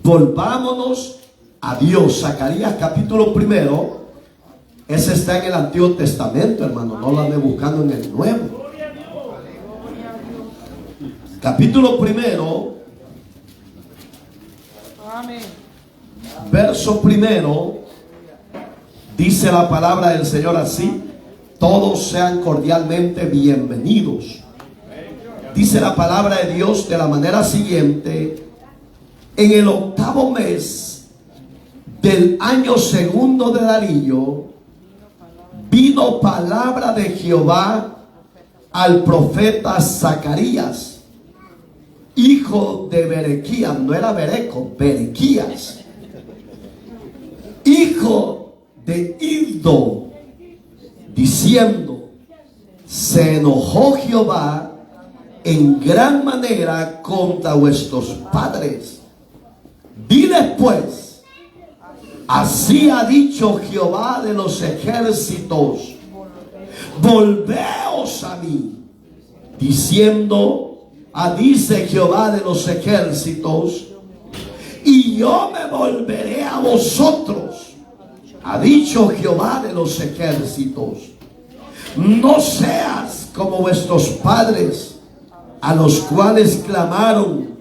Volvámonos a Dios. Zacarías capítulo 1. Ese está en el Antiguo Testamento, hermano. No lo ande buscando en el Nuevo. Capítulo 1. Amén. Verso 1. Dice la palabra del Señor así: todos sean cordialmente bienvenidos. Dice la palabra de Dios de la manera siguiente: en el 8º mes del año segundo de Darío, vino palabra de Jehová al profeta Zacarías, hijo de Berequías. No era Bereco, Berequías, hijo de Iddo, diciendo: se enojó Jehová en gran manera contra vuestros padres. Diles pues: así ha dicho Jehová de los ejércitos, volveos a mí, diciendo: dice Jehová de los ejércitos, y yo me volveré a vosotros. Ha dicho Jehová de los ejércitos: no seas como vuestros padres, a los cuales clamaron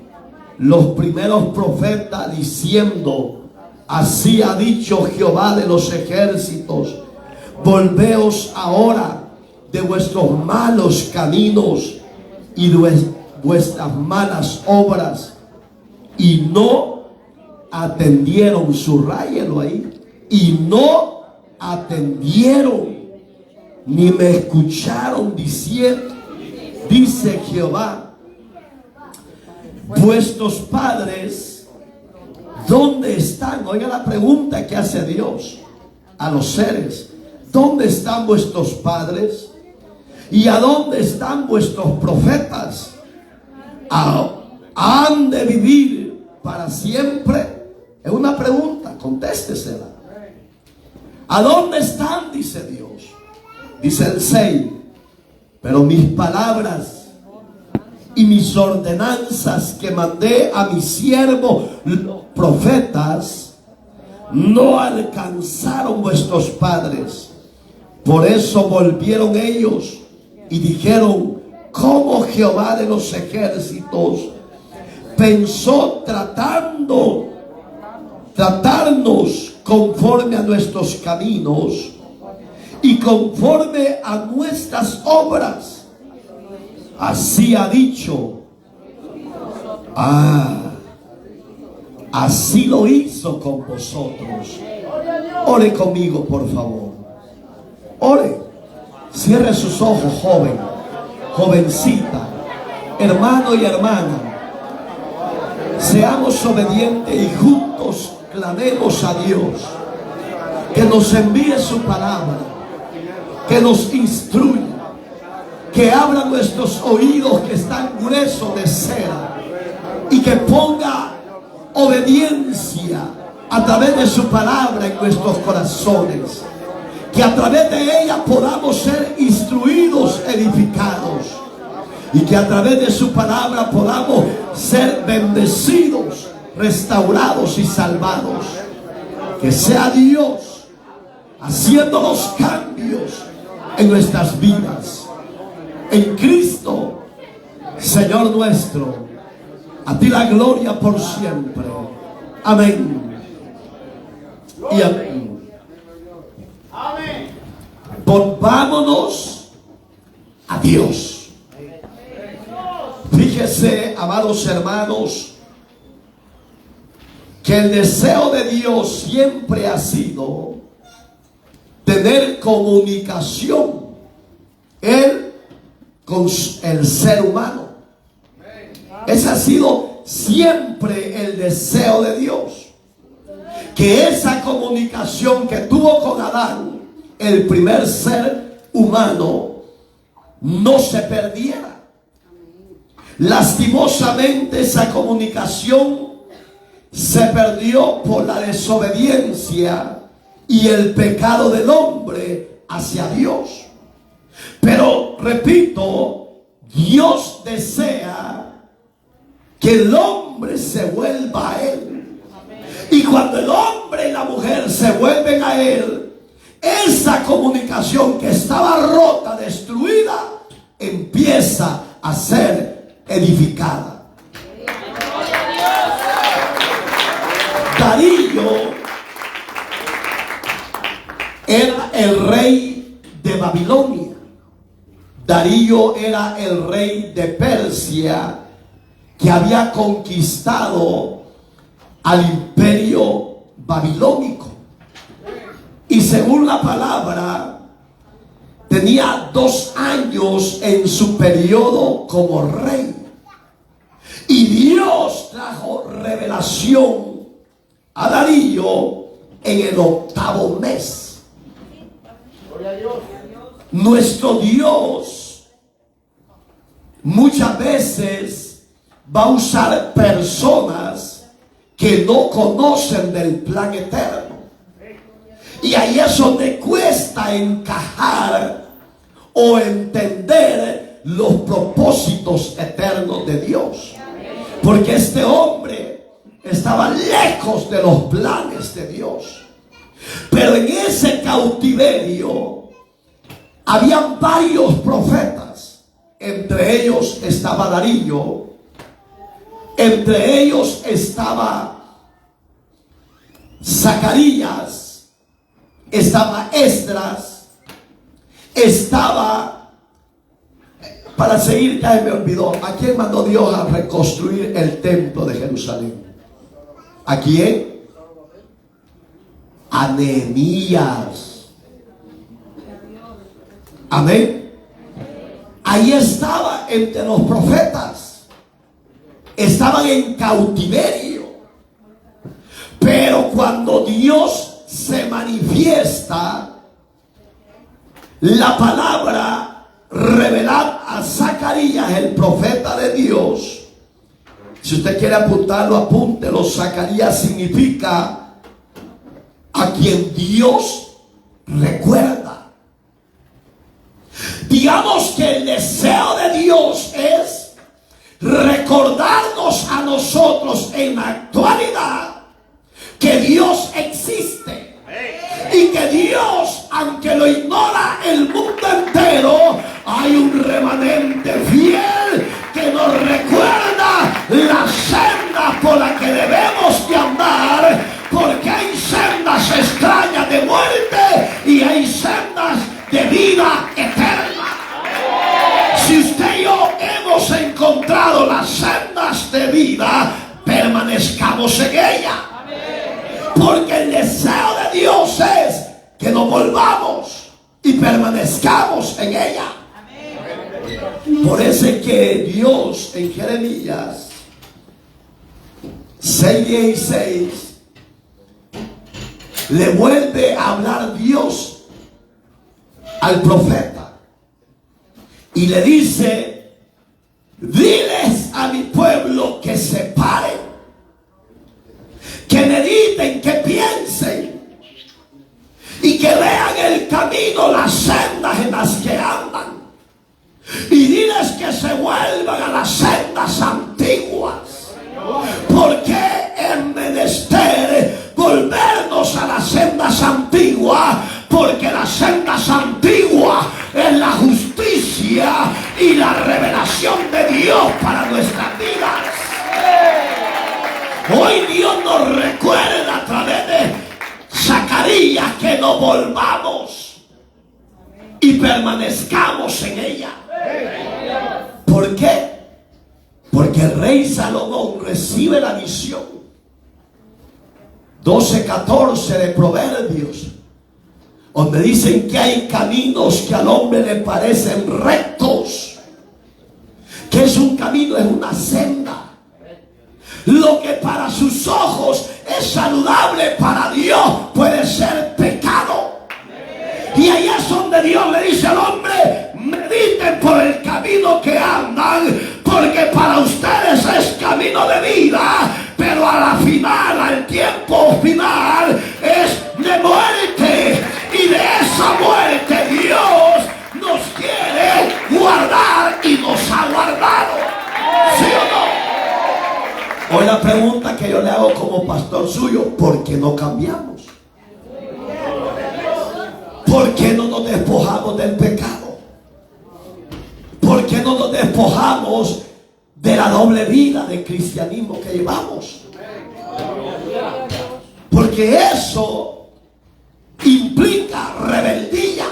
los primeros profetas, diciendo: así ha dicho Jehová de los ejércitos, volveos ahora de vuestros malos caminos y de vuestras malas obras. Y no atendieron, subrayelo ahí, y no atendieron ni me escucharon, diciendo, dice Jehová, vuestros padres, ¿dónde están? Oiga la pregunta que hace Dios a los seres: ¿dónde están vuestros padres? ¿Y a dónde están vuestros profetas? ¿Han de vivir para siempre? Es una pregunta, contéstesela. ¿A dónde están? Dice Dios. Dice el 6: pero mis palabras y mis ordenanzas que mandé a mis siervos los profetas no alcanzaron vuestros padres. Por eso volvieron ellos y dijeron: ¿cómo Jehová de los ejércitos pensó tratarnos conforme a nuestros caminos y conforme a nuestras obras? Así ha dicho. Así lo hizo con vosotros. Ore conmigo, por favor. Ore. Cierre sus ojos, joven, jovencita, hermano y hermana. Seamos obedientes y juntos clamemos a Dios que nos envíe su palabra, que nos instruya, que abra nuestros oídos que están gruesos de cera y que ponga obediencia a través de su palabra en nuestros corazones, que a través de ella podamos ser instruidos, edificados, y que a través de su palabra podamos ser bendecidos, restaurados y salvados. Que sea Dios haciendo los cambios en nuestras vidas. En Cristo, Señor nuestro, a ti la gloria por siempre. Amén. Y amén. Volvámonos a Dios. Fíjese, amados hermanos, que el deseo de Dios siempre ha sido tener comunicación Él con el ser humano. Ese ha sido siempre el deseo de Dios, que esa comunicación que tuvo con Adán, el primer ser humano, no se perdiera. Lastimosamente esa comunicación se perdió por la desobediencia y el pecado del hombre hacia Dios. Pero repito, Dios desea que el hombre se vuelva a Él. Y cuando el hombre y la mujer se vuelven a él, esa comunicación que estaba rota, destruida, empieza a ser edificada. Darío era el rey de Babilonia. Darío era el rey de Persia, que había conquistado al imperio babilónico. Y según la palabra, tenía 2 años en su periodo como rey. Y Dios trajo revelación a Darío en el 8º mes. Nuestro Dios muchas veces va a usar personas que no conocen del plan eterno. Y ahí es donde cuesta encajar o entender los propósitos eternos de Dios. Porque este hombre estaba lejos de los planes de Dios. Pero en ese cautiverio habían varios profetas. Entre ellos estaba Darío. Entre ellos estaba Zacarías. Estaba Esdras. Estaba, para seguir, ya me olvidó, ¿a quién mandó Dios a reconstruir el templo de Jerusalén? ¿A quién? A Nehemías. Amén. Ahí estaba entre los profetas. Estaban en cautiverio. Pero cuando Dios se manifiesta, la palabra revelada a Zacarías, el profeta de Dios. Si usted quiere apuntarlo, apúntelo. Zacarías significa a quien Dios recuerda. Digamos que el deseo de Dios es recordarnos a nosotros en la actualidad que Dios existe. Y que Dios, aunque lo ignora el mundo entero, hay un remanente fiel que nos recuerda la senda por la que debemos de andar, porque hay sendas extrañas de muerte y hay sendas de vida eterna. Si usted y yo hemos encontrado las sendas de vida, permanezcamos en ella. Porque el deseo de Dios es que nos volvamos y permanezcamos en ella. Por eso es que Dios en Jeremías 6:16 le vuelve a hablar Dios al profeta y le dice: diles a mi pueblo que se paren, que mediten, que piensen y que vean el camino, las sendas en las que andan, y diles que se vuelvan a las sendas antiguas, porque es menester volvernos a las sendas antiguas, porque las sendas antiguas es la justicia y la revelación de Dios para nuestras vidas. Hoy Dios nos recuerda a través de Zacarías que nos volvamos y permanezcamos en ella. ¿Por qué? Porque el rey Salomón recibe la visión 12:14 de Proverbios, donde dicen que hay caminos que al hombre le parecen rectos. ¿Qué es un camino? Es una senda. Lo que para sus ojos es saludable, para Dios puede ser pecado. Y ahí es donde Dios le dice al hombre: mediten por el camino que andan, porque para ustedes es camino de vida, pero a la final, al tiempo final, es de muerte. Y de esa muerte Dios nos quiere guardar y nos ha guardado. ¿Sí o no? Hoy la pregunta que yo yo le hago como pastor suyo? ¿Por qué no cambiamos? ¿Por qué no nos despojamos del pecado? ¿Por qué no nos despojamos de la doble vida de cristianismo que llevamos? Porque eso implica rebeldía.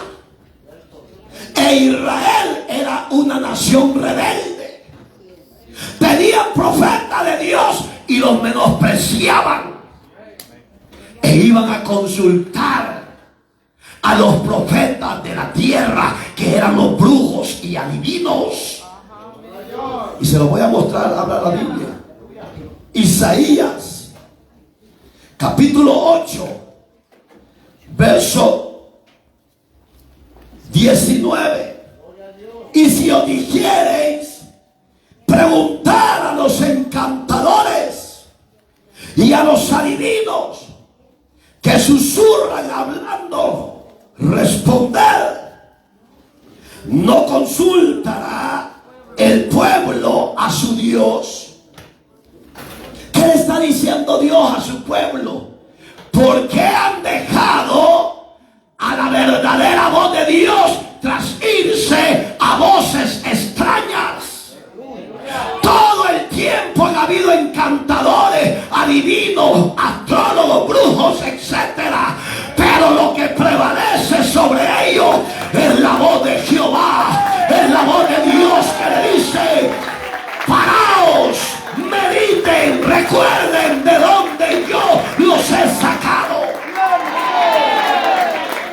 E Israel era una nación rebelde. Tenían profetas de Dios y los menospreciaban. E iban a consultar a los profetas de la tierra, que eran los brujos y adivinos. Y se lo voy a mostrar, habla la Biblia. Isaías, capítulo 8, verso 19. Y si os dijereis, preguntar a los encantadores y a los adivinos que susurran hablando, responder, ¿no consultará el pueblo a su Dios? ¿Qué le está diciendo Dios a su pueblo? ¿Por qué han dejado a la verdadera voz de Dios tras irse a voces extrañas? Todo el tiempo han habido encantadores, adivinos, astrólogos, brujos, etcétera. Pero lo que prevalece sobre ellos es la voz de Jehová, es la voz de Dios que le dice: paraos, mediten, recuerden de dónde yo los he sacado.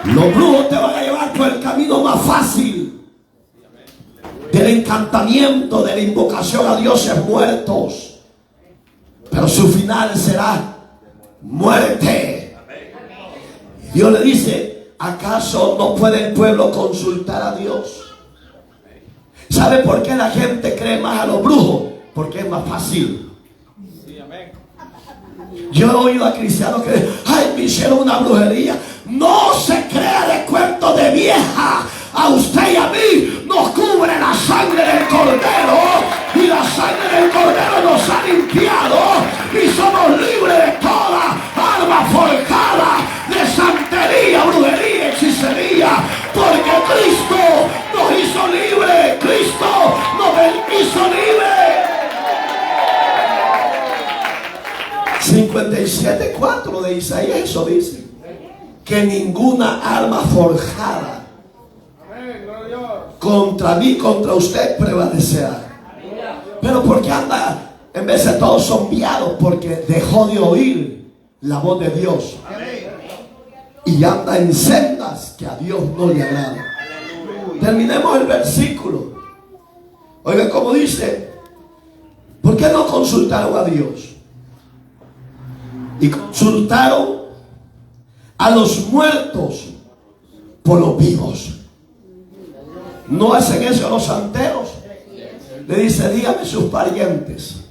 Los brujos te van a llevar por el camino más fácil del encantamiento, de la invocación a dioses muertos, pero su final será muerte. Dios le dice: ¿acaso no puede el pueblo consultar a Dios? ¿Sabe por qué la gente cree más a los brujos? Porque es más fácil. Yo he oído a cristianos que ay, me hicieron una brujería. No se crea de cuentos de vieja. A usted y a mí nos cubre la sangre del Cordero, y la sangre del Cordero nos ha limpiado y somos libres de toda arma forjada de santería, brujería, hechicería, porque Cristo nos hizo libres. Cristo nos hizo libres. 57:4 de Isaías, eso dice que ninguna arma forjada contra mí, contra usted prevalecerá. Pero porque anda en vez de todos zombiados, porque dejó de oír la voz de Dios y anda en sendas que a Dios no le agrada. Terminemos el versículo. Oiga cómo dice: ¿por qué no consultaron a Dios? Y consultaron a los muertos por los vivos. ¿No hacen eso los santeros? Le dice: dígame sus parientes.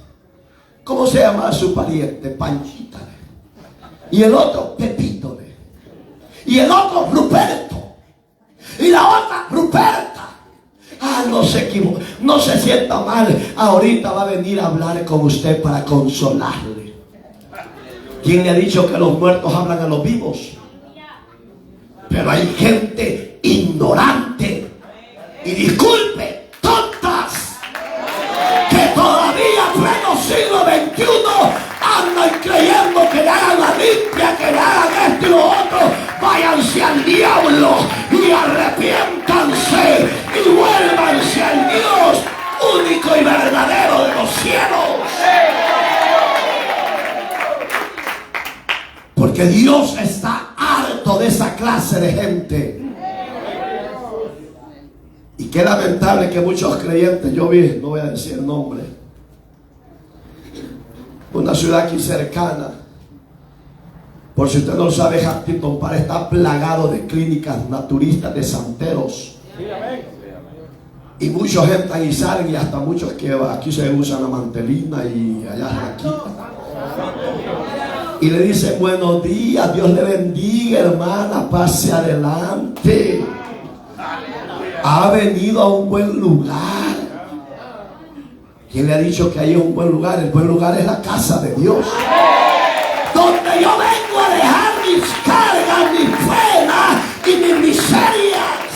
¿Cómo se llama su pariente? Panchita. Y el otro, Pepito. Y el otro, Ruperto. Y la otra, Ruperta. Ah, no se equivoca, no se sienta mal. Ahorita va a venir a hablar con usted para consolarle. ¿Quién le ha dicho que los muertos hablan a los vivos? Pero hay gente ignorante, y disculpe, tontas, que todavía en pleno siglo XXI andan creyendo que le hagan la limpia, que le hagan esto y lo otro. Váyanse al diablo y arrepiéntanse y vuélvanse al Dios único y verdadero de los cielos. Porque Dios está harto de esa clase de gente. Y qué lamentable que muchos creyentes, yo vi, no voy a decir el nombre, una ciudad aquí cercana, por si usted no lo sabe, Huntington Park está plagado de clínicas naturistas, de santeros. Y muchos entran y salen, y hasta muchos que aquí se usan la mantelina y allá aquí. Y le dice: buenos días, Dios le bendiga, hermana, pase adelante. Ha venido a un buen lugar. ¿Quién le ha dicho que ahí es un buen lugar? El buen lugar es la casa de Dios, donde yo vengo a dejar mis cargas, mis penas y mis miserias,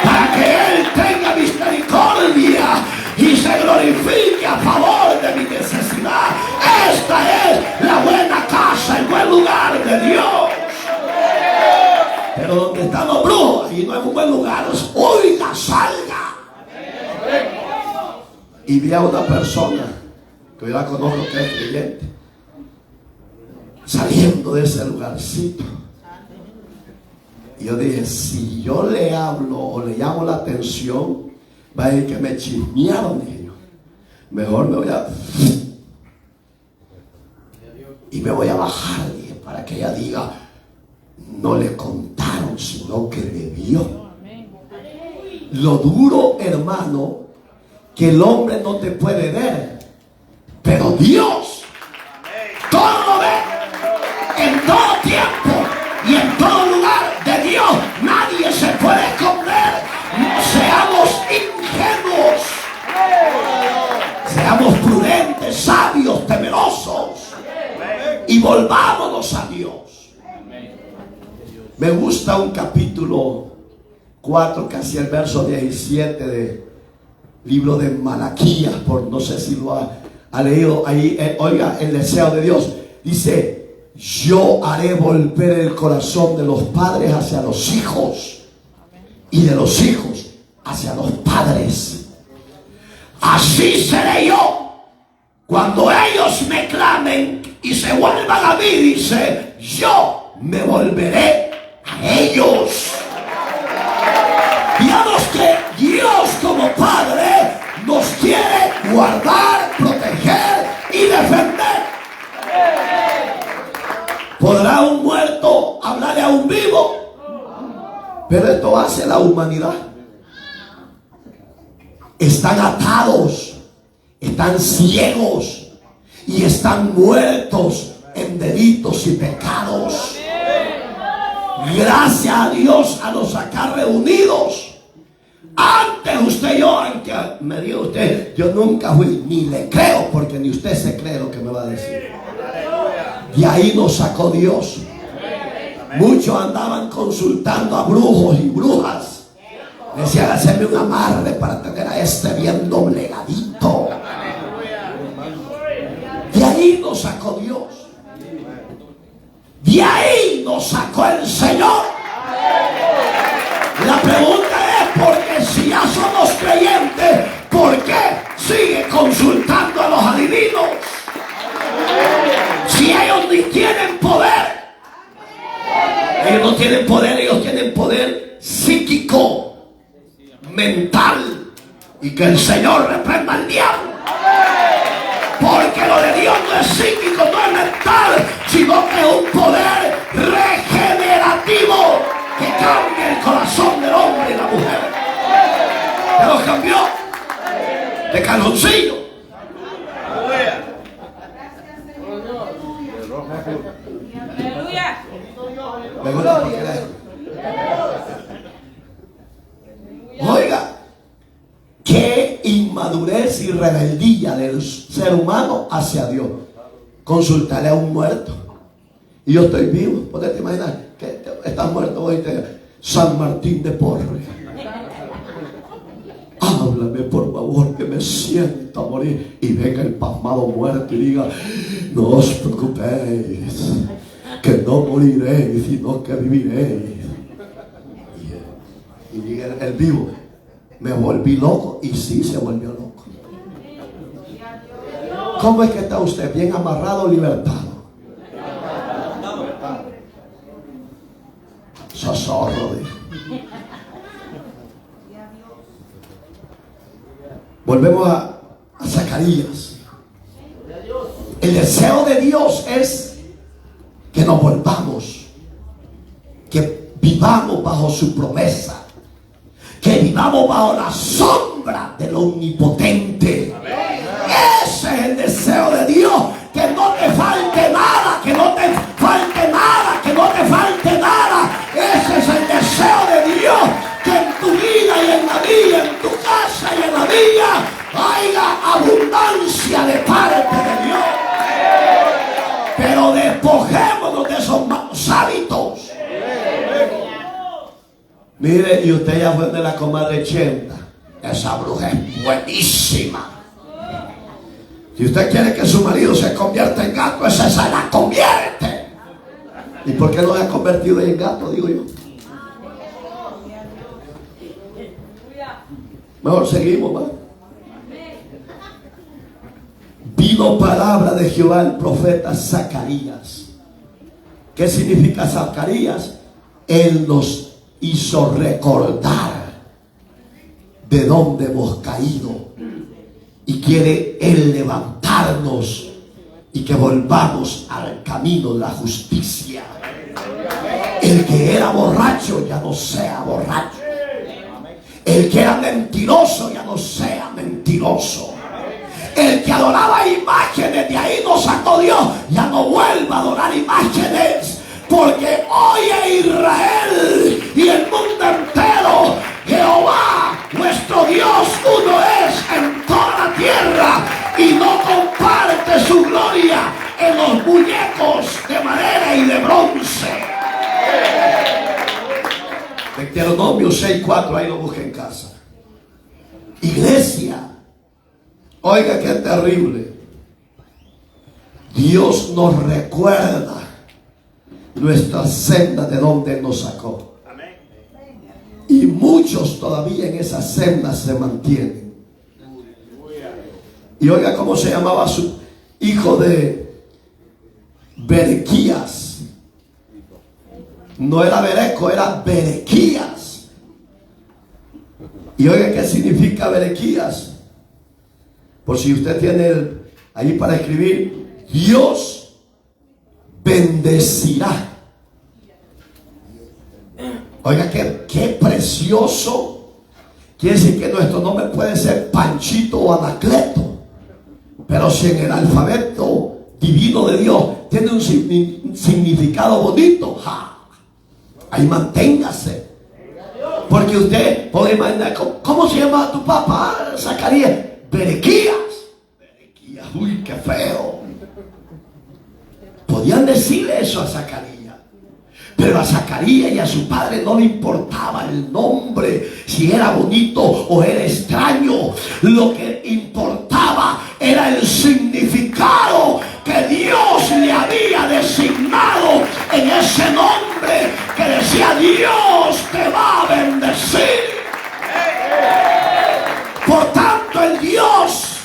para que Él tenga misericordia y se glorifique a favor de mi necesidad. Esta es la buena casa, el buen lugar de Dios. Pero donde están los brujos, ahí no es un buen lugar. Oiga, salga. Y vi a una persona que yo la conozco, que es creyente, saliendo de ese lugarcito. Y yo dije, si yo le hablo o le llamo la atención, va a decir que me chismearon, dije yo. Mejor me voy a... y me voy a bajar, dije, para que ella diga, no le contaron, sino que le vio. Lo duro, hermano, que el hombre no te puede ver, pero Dios todo lo ve, en todo tiempo y en todo lugar. De Dios nadie se puede esconder. No seamos ingenuos, seamos prudentes, sabios, temerosos, y volvámonos a Dios. Me gusta un capítulo 4, casi el verso 17 del libro de Malaquías, por no sé si lo ha leído ahí. Oiga, el deseo de Dios dice: yo haré volver el corazón de los padres hacia los hijos y de los hijos hacia los padres. Así seré yo cuando ellos me clamen y se vuelvan a mí, dice, yo me volveré a ellos. Digamos que Dios como Padre nos quiere guardar, proteger y defender. ¿Podrá un muerto hablarle a un vivo? Pero esto hace la humanidad. Están atados, están ciegos y están muertos en delitos y pecados. Gracias a Dios a los acá reunidos. Antes usted y yo, aunque me diga usted, yo nunca fui, ni le creo, porque ni usted se cree lo que me va a decir. Y ahí nos sacó Dios. Muchos andaban consultando a brujos y brujas. Decían, hacerme un amarre para tener a este bien doblegadito. De ahí nos sacó Dios. De ahí nos sacó el Señor. La pregunta es, porque si ya somos creyentes, ¿por qué sigue consultando a los adivinos? Si ellos ni tienen poder. Ellos no tienen poder, ellos tienen poder psíquico, mental. Y que el Señor reprenda al diablo. Porque lo de Dios no es psíquico, no es mental, sino que es un poder regenerativo que cambia el corazón del hombre y la mujer. Que los cambió de calzoncillo. Me gusta porque oiga, qué inmadurez y rebeldía del ser humano hacia Dios. Consultarle a un muerto. Y yo estoy vivo. ¿Puedes te imaginar que estás muerto hoy? San Martín de Porres, háblame por favor, que me siento a morir. Y venga el pasmado muerto y diga: no os preocupéis, que no moriréis, sino que viviréis. Y diga el vivo: me volví loco. Y sí, se volvió loco. ¿Cómo es que está usted? ¿Bien amarrado o libertado? Zozorro. Volvemos a Zacarías. El deseo de Dios es que nos volvamos, que vivamos bajo su promesa, que vivamos bajo la sombra del Omnipotente. Ese es el deseo de Dios, que no te falte nada, que no te falte nada, que no te falte nada. Ese es el deseo de Dios, que en tu vida y en la mía, en tu casa y en la mía, haya abundancia pero despojémonos de esos malos hábitos. Mire, y usted ya fue de la comadre Chenta. Esa bruja es buenísima. Si usted quiere que su marido se convierta en gato, esa se la convierte. ¿Y por qué no se ha convertido en gato? Digo yo. Mejor seguimos, ¿va? Vino palabra de Jehová al profeta Zacarías. ¿Qué significa Zacarías? Él nos hizo recordar de dónde hemos caído y quiere Él levantarnos y que volvamos al camino de la justicia. El que era borracho ya no sea borracho. El que era mentiroso ya no sea mentiroso. El que adoraba imágenes, de ahí nos sacó Dios, ya no vuelva a adorar imágenes. Porque oye Israel y el mundo entero, Jehová nuestro Dios uno es en toda la tierra y no comparte su gloria en los muñecos de madera y de bronce. Deuteronomio 6:4, ahí lo busqué en casa. Iglesia, oiga qué terrible. Dios nos recuerda nuestra senda de donde nos sacó. Y muchos todavía en esa senda se mantienen. Y oiga cómo se llamaba su hijo de Berequías. No era Bereco, era Berequías. Y oiga qué significa Berequías. Por si usted tiene ahí para escribir, Dios bendecirá. Oiga, qué precioso. Quiere decir que nuestro nombre puede ser Panchito o Anacleto, pero si en el alfabeto divino de Dios tiene un significado bonito, ahí manténgase. Porque usted puede imaginar, ¿cómo se llama tu papá? Zacarías. Berequías. Berequías, uy, qué feo. Podían decirle eso a Zacarías. Pero a Zacarías y a su padre no le importaba el nombre, si era bonito o era extraño. Lo que importaba era el significado que Dios le había designado en ese nombre, que decía: Dios te va a bendecir. Por tanto, el Dios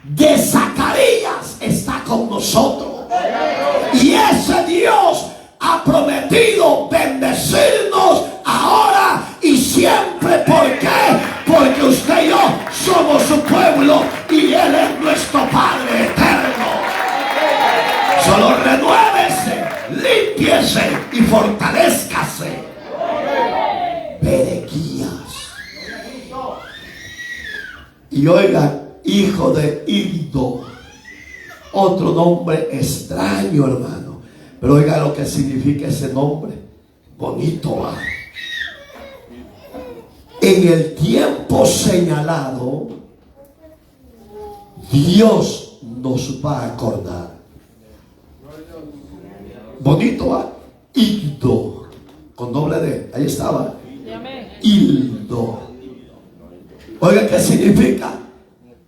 de Zacarías está con nosotros. Y ese Dios ha prometido bendecirnos ahora y siempre. ¿Por qué? Porque usted y yo somos su pueblo y Él es nuestro Padre eterno. Solo renuévese, límpiese y fortalézcase. Berequías. Y oiga, hijo de Iddo, otro nombre extraño, hermano. Pero oiga lo que significa ese nombre. Bonito, ¿va? En el tiempo señalado, Dios nos va a acordar. Bonito, ¿va? Iddo, con doble D. Ahí estaba. Iddo. Oiga qué significa.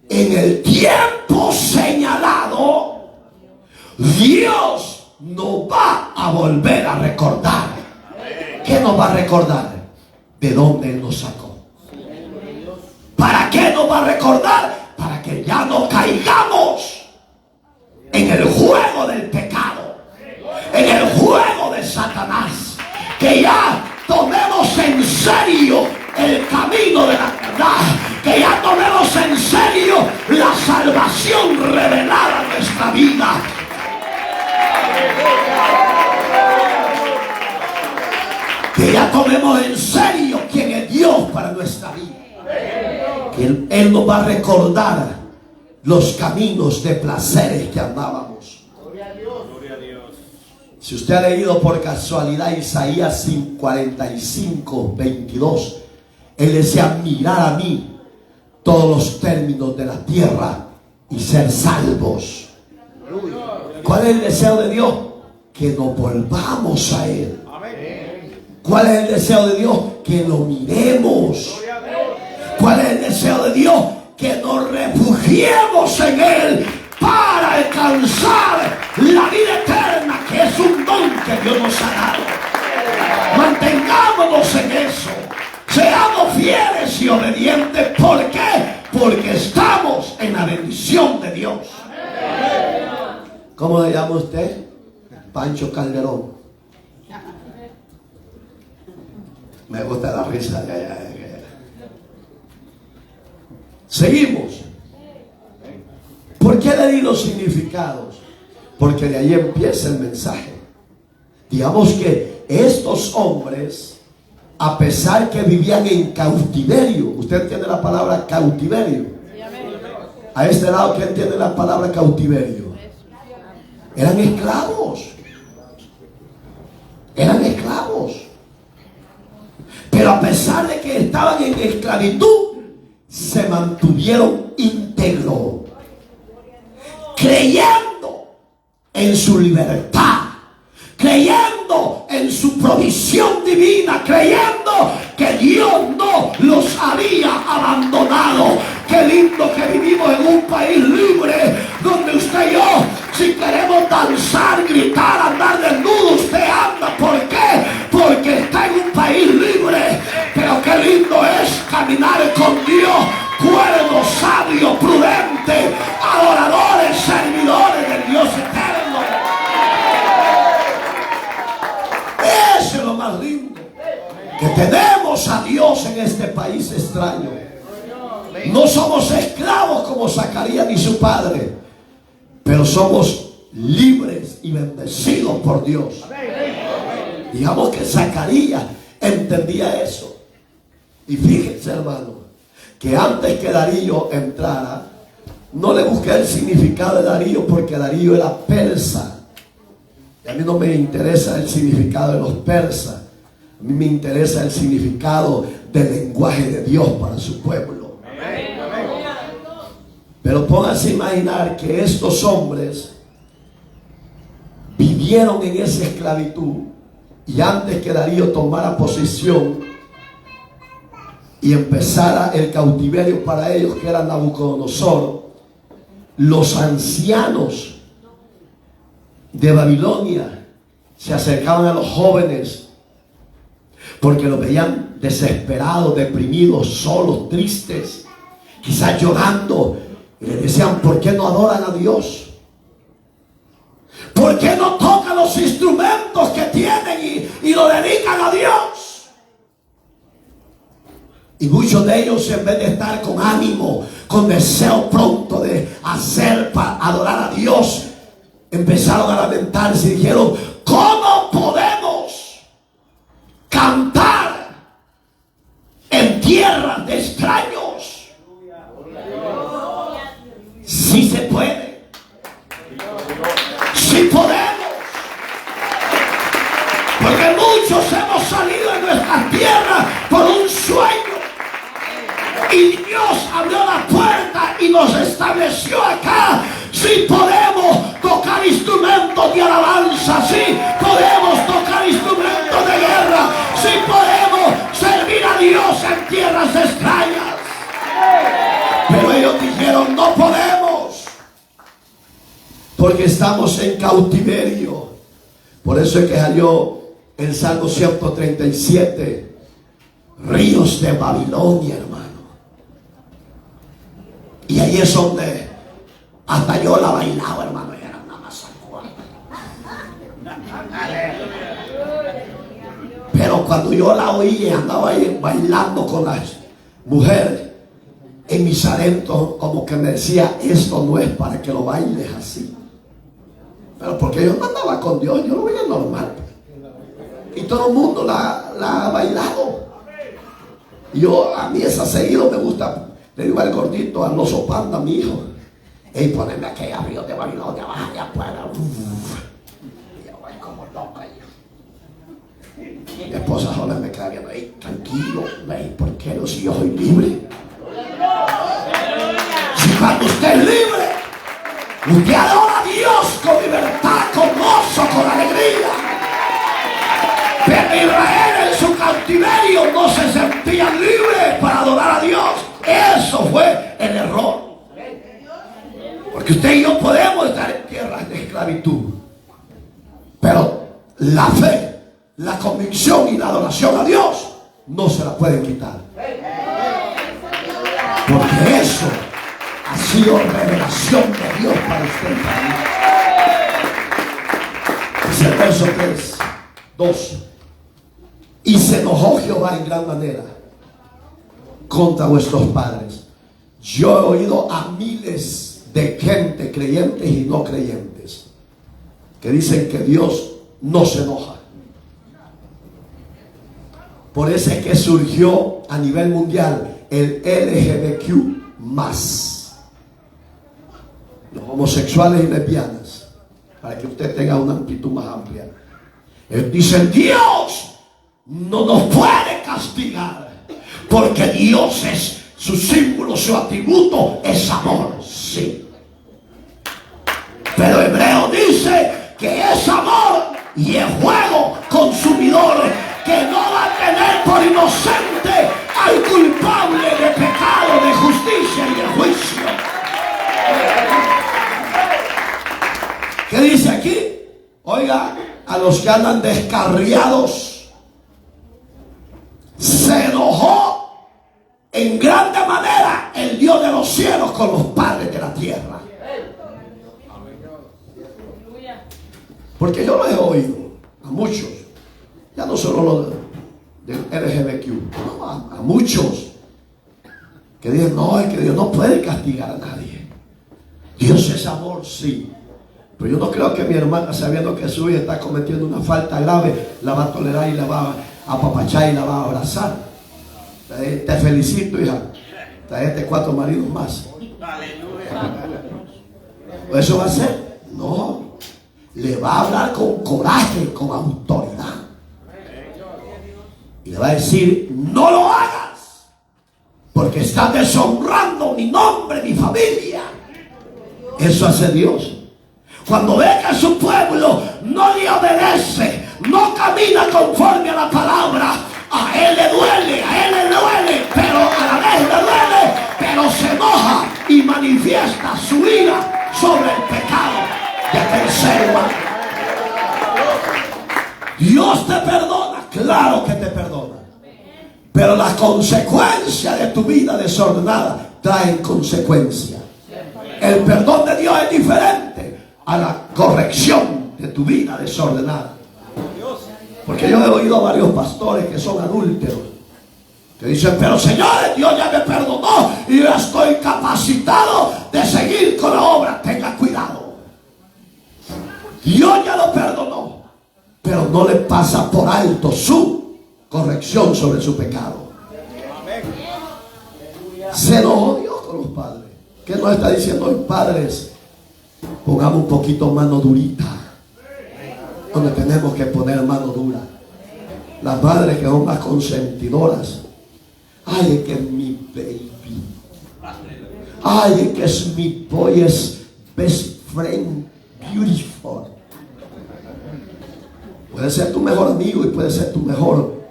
En el tiempo señalado, Dios nos va a volver a recordar. ¿Qué nos va a recordar? De dónde Él nos sacó. ¿Para qué nos va a recordar? Para que ya no caigamos en el juego del pecado, en el juego de Satanás. Que ya tomemos en serio el camino de la verdad. Que ya tomemos en serio la salvación revelada en nuestra vida. Que ya tomemos en serio quién es Dios para nuestra vida. Que Él nos va a recordar los caminos de placeres que andábamos. Si usted ha leído por casualidad Isaías 45:22, Él decía: mirar a mí todos los términos de la tierra y ser salvos. ¿Cuál es el deseo de Dios? Que nos volvamos a Él. ¿Cuál es el deseo de Dios? Que lo miremos. ¿Cuál es el deseo de Dios? Que nos refugiemos en Él para alcanzar la vida eterna, que es un don que Dios nos ha dado. Mantengámonos en eso. Seamos fieles y obedientes. ¿Por qué? Porque estamos en la bendición de Dios. ¿Cómo le llama usted? Pancho Calderón. Me gusta la risa. Seguimos. ¿Por qué le di los significados? Porque de ahí empieza el mensaje. Digamos que estos hombres, a pesar que vivían en cautiverio, ¿usted entiende la palabra cautiverio? A este lado, ¿quién entiende la palabra cautiverio? Eran esclavos. Eran esclavos. Pero a pesar de que estaban en esclavitud, se mantuvieron íntegros, creyendo en su libertad, creyendo en su provisión divina, creyendo que Dios no los había abandonado. Qué lindo que vivimos en un país libre, donde usted y yo, si queremos danzar, gritar, andar desnudo, usted anda. ¿Por qué? Porque está en un país libre. Pero qué lindo es caminar con Dios, cuerdo, sabio, prudente, adoradores, servidores del Dios eterno. Eso es lo más lindo, que tenemos a Dios en este país extraño. No somos esclavos como Zacarías ni su padre, pero somos libres y bendecidos por Dios. Digamos que Zacarías entendía eso. Y fíjense, hermano, que antes que Darío entrara, no le busqué el significado de Darío, porque Darío era persa. Y a mí no me interesa el significado de los persas. A mí me interesa el significado del lenguaje de Dios para su pueblo. Pero pónganse a imaginar que estos hombres vivieron en esa esclavitud, y antes que Darío tomara posesión y empezara el cautiverio para ellos, que era Nabucodonosor, los ancianos de Babilonia se acercaban a los jóvenes porque los veían desesperados, deprimidos, solos, tristes, quizás llorando, y les decían: ¿por qué no adoran a Dios? ¿Por qué no tocan los instrumentos que tienen y lo dedican a Dios? Y muchos de ellos, en vez de estar con ánimo, con deseo pronto de hacer para adorar a Dios, empezaron a lamentarse y dijeron: ¿cómo podemos cantar en tierra de extraños? Sí se puede. Sí podemos. Porque muchos hemos salido de nuestra tierra por un sueño, y Dios abrió la puerta y nos estableció acá. Sí podemos tocar instrumentos de alabanza, sí podemos tocar instrumentos de guerra, sí podemos servir a Dios en tierras extrañas. Pero ellos dijeron: no podemos, porque estamos en cautiverio. Por eso es que salió el Salmo 137, ríos de Babilonia, hermano. Y ahí es donde hasta yo la bailaba, hermano. Y era una masacuata. Pero cuando yo la oí y andaba ahí bailando con las mujeres, en mis adentros como que me decía: esto no es para que lo bailes así. Pero porque yo no andaba con Dios, yo lo veía normal. Y todo el mundo la ha bailado. Y a mí esa seguido me gusta. Le digo al gordito, al oso panda, mi hijo: ey, poneme aquella río de Babilonia, baja allá afuera. Y yo voy como loca. Mi esposa sola me queda viendo: ey, tranquilo, ey, ¿por qué no? Si yo soy libre. Si cuando usted es libre, usted adora a Dios con libertad. cautiverio no se sentían libres para adorar a Dios. Eso fue el error. Porque usted y yo podemos estar en tierras de esclavitud, pero la fe, la convicción y la adoración a Dios no se la pueden quitar. Porque eso ha sido revelación de Dios para usted y para mí. Es el verso 3, 2. Y se enojó Jehová en gran manera contra vuestros padres. Yo he oído a miles de gente, creyentes y no creyentes, que dicen que Dios no se enoja. Por eso es que surgió a nivel mundial el LGBTQ más, los homosexuales y lesbianas, para que usted tenga una amplitud más amplia. Ellos dicen: Dios no nos puede castigar, porque Dios es su símbolo, su atributo es amor. Sí, pero Hebreo dice que es amor y es fuego consumidor, que no va a tener por inocente al culpable de pecado, de justicia y de juicio. ¿Qué dice aquí? Oiga, a los que andan descarriados, se enojó en grande manera el Dios de los cielos con los padres de la tierra. Porque yo lo he oído a muchos, ya no solo los del LGBTQ, no, a muchos que dicen: no, es que Dios no puede castigar a nadie. Dios es amor, sí, pero yo no creo que mi hermana, sabiendo que su hija está cometiendo una falta grave, la va a tolerar y la va a apapachar y la va a abrazar. Te felicito, hija, traete 4 maridos más. ¿Eso va a ser? No, le va a hablar con coraje, con autoridad, y le va a decir: no lo hagas, porque estás deshonrando mi nombre, mi familia. Eso hace Dios. Cuando ve que su pueblo no le obedece, no camina conforme a la palabra, a él le duele, pero a la vez le duele, pero se enoja y manifiesta su ira sobre el pecado de aquel ser humano. Dios te perdona, claro que te perdona, pero las consecuencias de tu vida desordenada traen consecuencias. El perdón de Dios es diferente a la corrección de tu vida desordenada. Porque yo he oído a varios pastores que son adúlteros, que dicen: pero señores, Dios ya me perdonó y yo estoy capacitado de seguir con la obra. Tenga cuidado, Dios ya lo perdonó, pero no le pasa por alto su corrección sobre su pecado. Se enojó Dios con los padres. ¿Qué nos está diciendo hoy, padres? Pongamos un poquito mano durita donde tenemos que poner mano dura. Las madres que son más consentidoras: ay, es que es mi baby, ay, es que es mi boy, es best friend, beautiful. Puede ser tu mejor amigo y puede ser tu mejor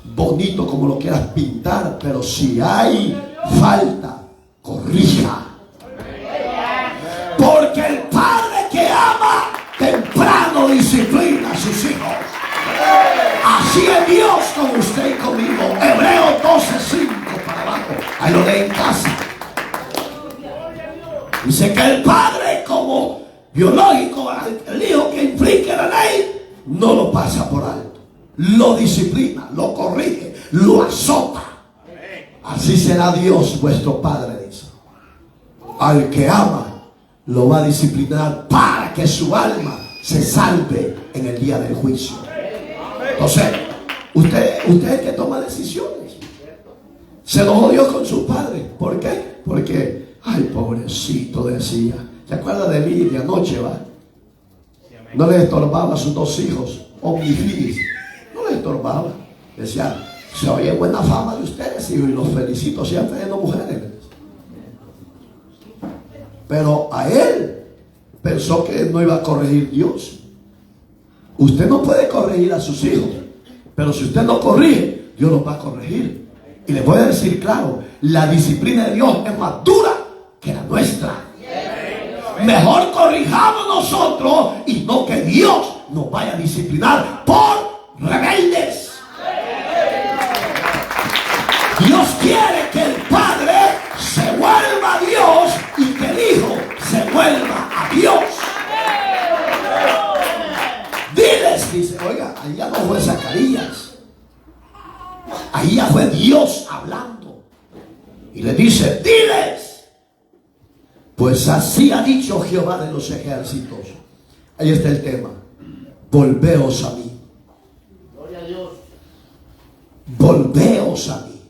bonito, como lo quieras pintar, pero si hay falta, corrija. Porque el padre que ama temprano disciplina a sus hijos. Así es Dios con usted y conmigo. Hebreos 12:5 para abajo, ahí lo leen en casa. Dice que el padre, como biológico, el hijo que implique la ley, no lo pasa por alto, lo disciplina, lo corrige, lo azota. Así será Dios vuestro Padre, dice. Al que ama lo va a disciplinar para que su alma se salve en el día del juicio. Entonces, usted es el que toma decisiones. Se enojó Dios con su padre. ¿Por qué? Porque, ay, pobrecito, decía. ¿Se acuerda de Eli de anoche, va? No le estorbaba a sus 2 hijos, homicidios. No le estorbaba. Decía: se oye buena fama de ustedes, hijos, y los felicito, siempre teniendo mujeres. Pero a él pensó que no iba a corregir Dios. Usted no puede corregir a sus hijos, Pero si usted no corrige, Dios lo va a corregir. Y les voy a decir claro, la disciplina de Dios es más dura que la nuestra. Mejor corrijamos nosotros y no que Dios nos vaya a disciplinar por rebeldes. Dios quiere que el Padre se vuelva a Dios y que el Hijo se vuelva a Dios. Diles, dice, oiga, ahí ya no fue Zacarías, ahí ya fue Dios hablando. Y le dice, diles, pues así ha dicho Jehová de los ejércitos. Ahí está el tema. Volveos a mí. Gloria a Dios. Volveos a mí.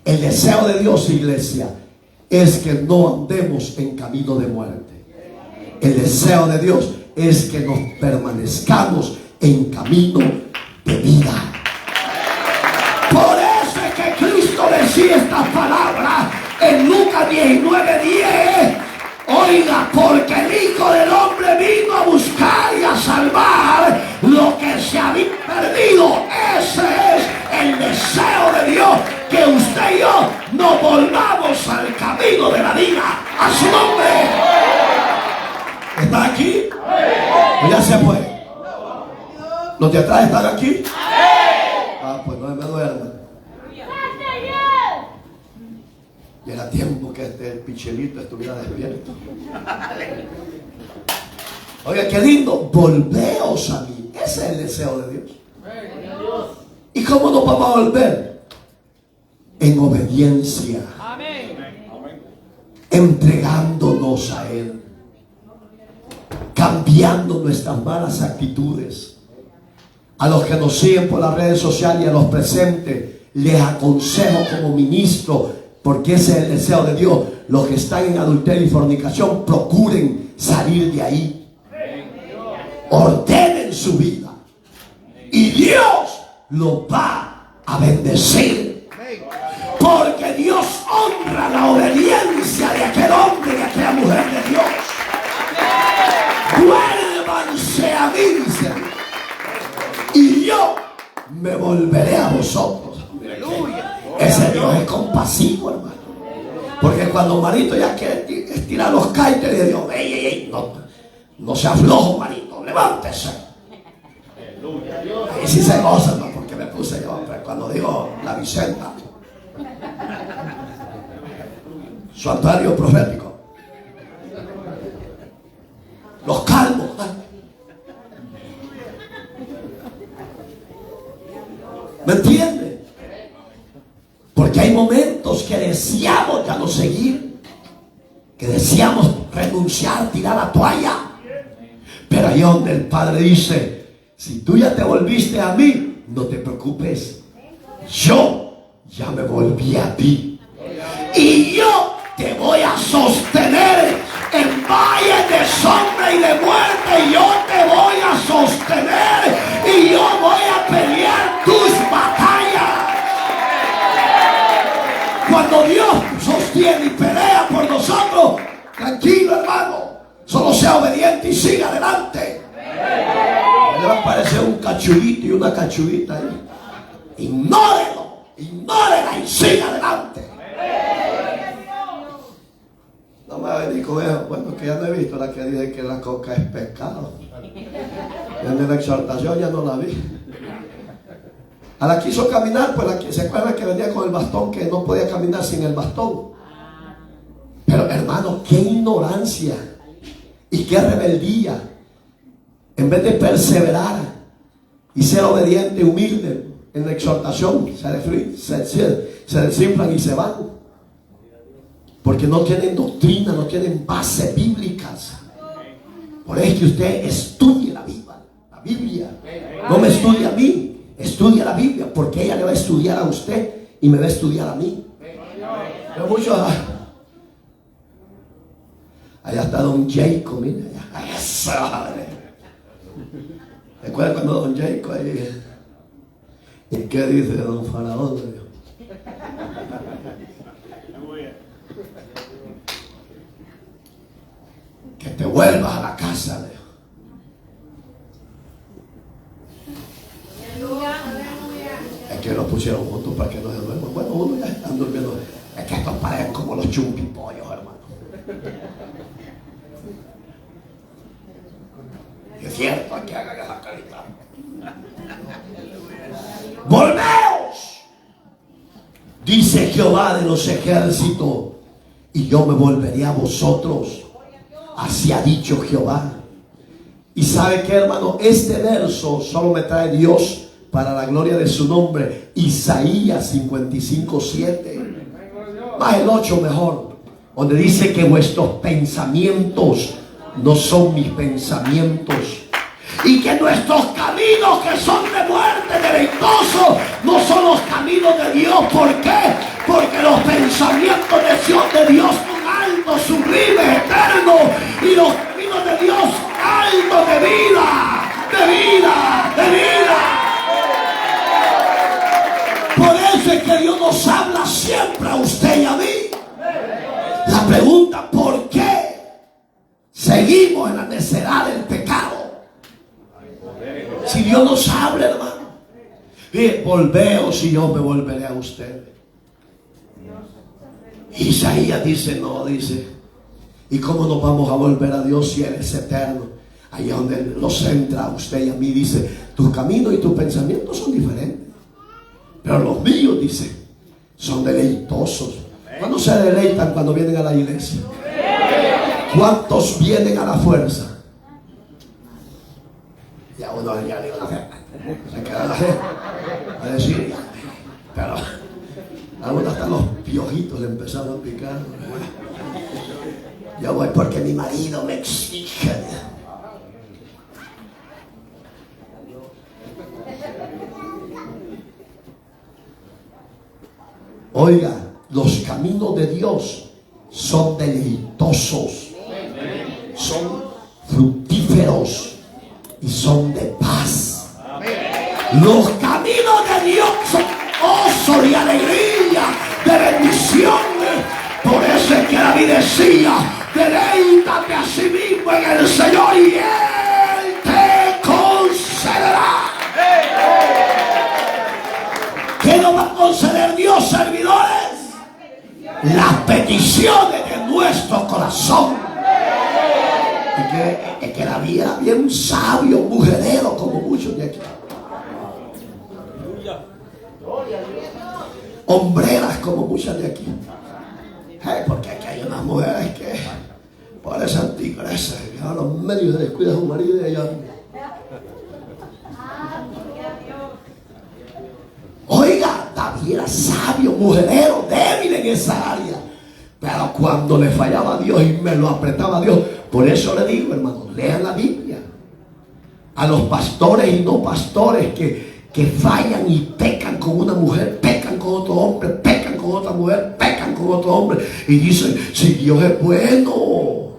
El deseo de Dios, iglesia, es que no andemos en camino de muerte. El deseo de Dios es que nos permanezcamos en camino de vida. Por eso es que Cristo decía esta palabra en Lucas 19:10. Oiga, porque el Hijo del Hombre vino a buscar y a salvar lo que se había perdido. Ese es el deseo de Dios, que usted y yo nos volvamos al camino de la vida. A su nombre. ¿Está aquí? ¿O ya se fue? ¿Los de atrás están aquí? Ah, pues no me duerman. Y era tiempo que este pichelito estuviera despierto. Oiga, qué lindo. Volveos a mí. Ese es el deseo de Dios. ¿Y cómo nos vamos a volver? En obediencia. Entregándonos a Él. Cambiando nuestras malas actitudes. A los que nos siguen por las redes sociales y a los presentes, les aconsejo como ministro, porque ese es el deseo de Dios. Los que están en adulterio y fornicación, procuren salir de ahí. Ordenen su vida. Y Dios los va a bendecir. Porque Dios honra la obediencia de aquel hombre y de aquella mujer de Dios. Vuélvanse a mí, dice, y yo me volveré a vosotros. Ese Dios es compasivo, hermano. Porque cuando Marito ya quiere estirar los caites de Dios, ey, no se aflojo, Marito, levántese. Ahí sí se goza, ¿no? Porque me puse yo, pero cuando digo la Vicenta, santuario profético, los calmos. ¿Me entiende? Porque hay momentos que deseamos ya no seguir, que deseamos renunciar, tirar la toalla. Pero ahí donde el Padre dice, si tú ya te volviste a mí, no te preocupes, yo ya me volví a ti. Y yo te voy a sostener en valles de sombra y de muerte. Yo te voy a sostener y yo voy a pelear tus batallas. Cuando Dios sostiene y pelea por nosotros, tranquilo, hermano, solo sea obediente y siga adelante. Le va a aparecer un cachurito y una cachurita ahí. Ignórelo, ignórela y siga adelante. No me va a venir con eso. Bueno, que ya no he visto la que dice que la coca es pecado. En la exhortación ya no la vi. A la quiso caminar, pues se acuerda que venía con el bastón, que no podía caminar sin el bastón. Pero hermano, qué ignorancia y qué rebeldía. En vez de perseverar y ser obediente, humilde en la exhortación, se desinflan y se van. Porque no tienen doctrina, no tienen bases bíblicas. Por eso es que usted estudie la Biblia. No me estudie a mí. Estudia la Biblia, porque ella le va a estudiar a usted y me va a estudiar a mí. Pero muchos, allá está don Jacob, mira, eso, ¿recuerda cuando don Jacob ahí? ¿Y qué dice don Faraón? Que te vuelvas a la casa, Dios. que los pusieron juntos para que no se duerman. Bueno, uno ya está durmiendo. Es que estos parecen como los chumpipollos, hermano. Es cierto, hay que hagan esa carita. Volveos, dice Jehová de los ejércitos, y yo me volveré a vosotros. Así ha dicho Jehová. Y sabe que, hermano, este verso solo me trae Dios para la gloria de su nombre. Isaías 55:7. Más el 8 mejor, donde dice que vuestros pensamientos no son mis pensamientos, y que nuestros caminos, que son de muerte, deleitosos, no son los caminos de Dios. ¿Por qué? Porque los pensamientos de Dios son altos, sublimes, eternos, y los caminos de Dios altos, de vida, de vida, de vida. Por eso es que Dios nos habla siempre a usted y a mí. La pregunta, ¿por qué seguimos en la necedad del pecado? Si Dios nos habla, hermano, volveos y yo me volveré a usted. Isaías dice, no, dice, ¿y cómo nos vamos a volver a Dios si Él es eterno? Ahí es donde los entra a usted y a mí, dice, tus caminos y tus pensamientos son diferentes, pero los míos, dice, son deleitosos. ¿Cuántos se deleitan cuando vienen a la iglesia? ¿Cuántos vienen a la fuerza? Ya uno ya le se queda a decir, pero a uno hasta los piojitos le empezaron a picar. Yo voy porque mi marido me exige. Oiga, los caminos de Dios son deleitosos, son fructíferos y son de paz. Los caminos de Dios son gozo y alegría, de bendición. Por eso es que David decía, deleítate a sí mismo en el Señor y Él te concederá. ¿Qué nos va a conceder Dios, servidores? Las peticiones de nuestro corazón. Es que David era bien sabio, mujerero, como muchos de aquí. Hombreras, como muchas de aquí. Porque aquí hay unas mujeres que parecen tigresas, que a los medios se descuida su marido y ella. Oiga, David era sabio, mujerero, débil en esa área. Pero cuando le fallaba a Dios y me lo apretaba a Dios, por eso le digo, hermano, lean la Biblia. A los pastores y no pastores que fallan y pecan con una mujer, pecan con otro hombre, pecan con otra mujer, pecan con otro hombre, y dicen, si Dios es bueno,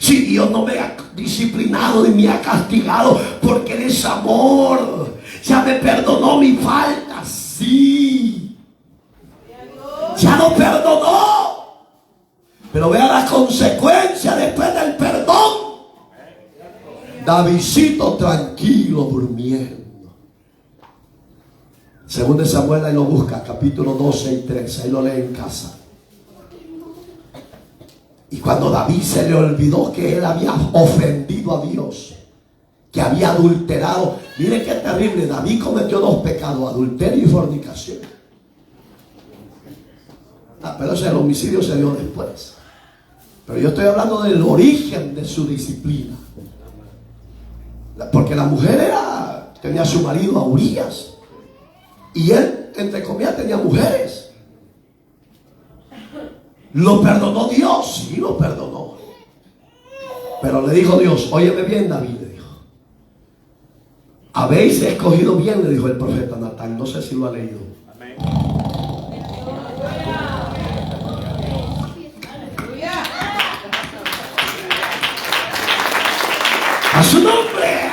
si Dios no me ha disciplinado ni me ha castigado, porque Él es amor, ya me perdonó mi falta, sí, ya lo perdonó, pero vea la consecuencia después del perdón. Davidcito tranquilo durmiendo. Según de Samuel, ahí lo busca, capítulo 12 y 13, ahí lo lee en casa. Y cuando David se le olvidó que él había ofendido a Dios, que había adulterado, miren qué terrible, David cometió dos pecados, adulterio y fornicación. Pero ese el homicidio se dio después. Pero yo estoy hablando del origen de su disciplina. Porque la mujer tenía a su marido a Urías. Y él, entre comillas, tenía mujeres. ¿Lo perdonó Dios? Sí, lo perdonó. Pero le dijo Dios, óyeme bien, David, le dijo. Habéis escogido bien, le dijo el profeta Natán. No sé si lo ha leído. Amén. A su nombre.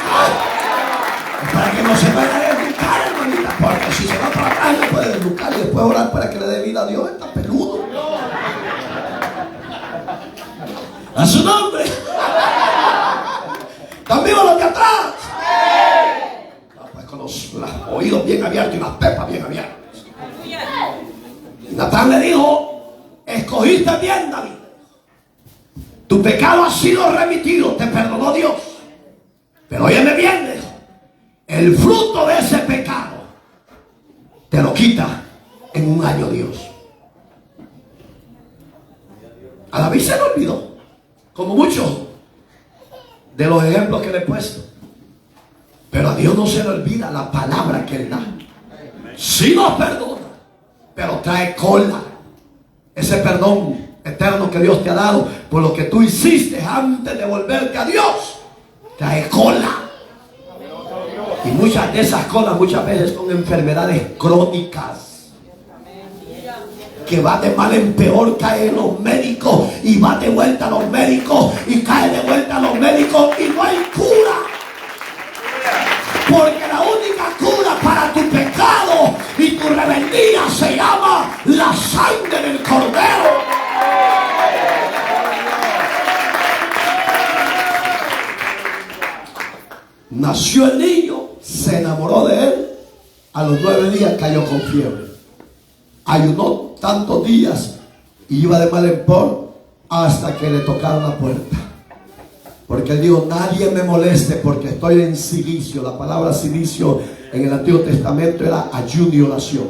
Para que no se vaya a educar, hermanita. Porque si se va para atrás, no puede educar y después orar para que le dé vida a Dios. Está peludo. A su nombre. ¿Están vivos los de atrás? No, pues con los oídos bien abiertos y las pepas bien abiertas. Natán le dijo: escogiste bien, David. Tu pecado ha sido remitido, te perdonó Dios. Pero óyeme bien, dijo, el fruto de ese pecado te lo quita en un año Dios. A David se le olvidó, como muchos de los ejemplos que le he puesto. Pero a Dios no se le olvida la palabra que Él da. Sí nos perdona, pero trae cola. Ese perdón eterno que Dios te ha dado por lo que tú hiciste antes de volverte a Dios, trae cola. Y muchas de esas colas muchas veces son enfermedades crónicas, que va de mal en peor, cae en los médicos y va de vuelta a los médicos y cae de vuelta a los médicos y no hay cura. Porque la única cura para tu pecado y tu rebeldía se llama la sangre del Cordero. Nació el niño, se enamoró de él, a los 9 días cayó con fiebre. Ayunó tantos días y iba de mal en peor hasta que le tocaron la puerta. Porque él dijo: nadie me moleste porque estoy en silicio. La palabra silicio en el Antiguo Testamento era ayuno y oración.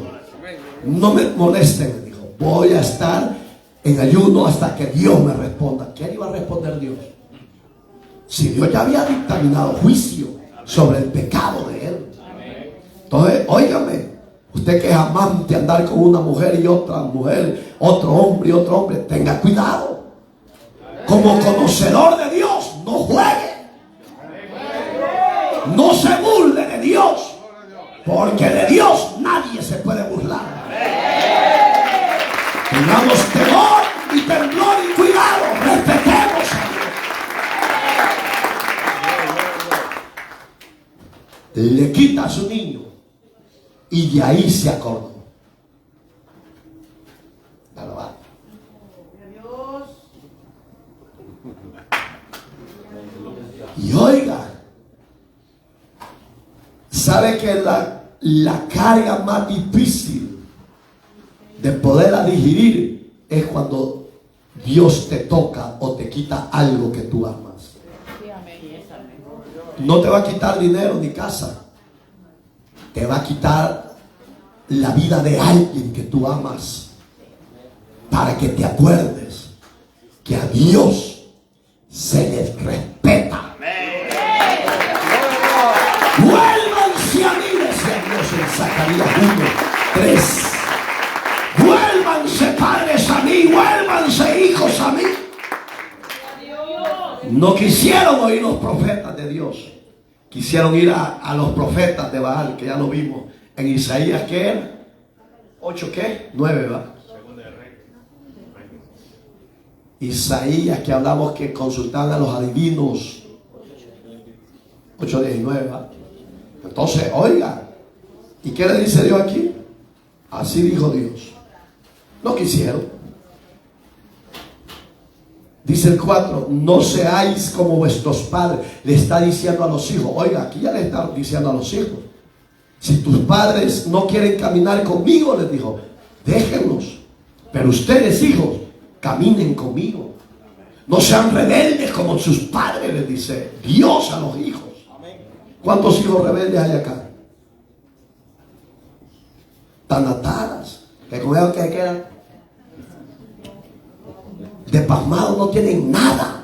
No me molesten, dijo, voy a estar en ayuno hasta que Dios me responda. ¿Quién iba a responder Dios? Si Dios ya había dictaminado juicio sobre el pecado de él. Entonces, óigame, usted que es amante andar con una mujer y otra mujer, otro hombre y otro hombre, tenga cuidado. Como conocedor de Dios, no juegue. No se burle de Dios, porque de Dios nadie se puede burlar. Tengamos temor y temblor y cuidado. Respetemos a Dios. Le quita a su niño y de ahí se acordó. Y oiga, sabe que la carga más difícil de poderla digerir es cuando Dios te toca o te quita algo que tú amas. No te va a quitar dinero ni casa, te va a quitar la vida de alguien que tú amas, para que te acuerdes que a Dios se le respeta. Vuélvanse a mí, decía Dios en Zacarías 1:3. Vuélvanse padres a mí, vuélvanse hijos a mí. No quisieron oír los profetas de Dios, quisieron ir a los profetas de Baal, que ya lo vimos en Isaías, ¿qué era? 8, ¿qué? 9, ¿va? Isaías, que hablamos que consultaban a los adivinos, 8:19, ¿va? Entonces, oiga, ¿y qué le dice Dios aquí? Así dijo Dios. No quisieron. Dice el 4: no seáis como vuestros padres. Le está diciendo a los hijos. Oiga, aquí ya le está diciendo a los hijos: si tus padres no quieren caminar conmigo, les dijo, déjenlos. Pero ustedes, hijos, caminen conmigo. No sean rebeldes como sus padres, les dice Dios a los hijos. ¿Cuántos hijos rebeldes hay acá? Tan atadas, que como ellos que quedan despasmados, no tienen nada.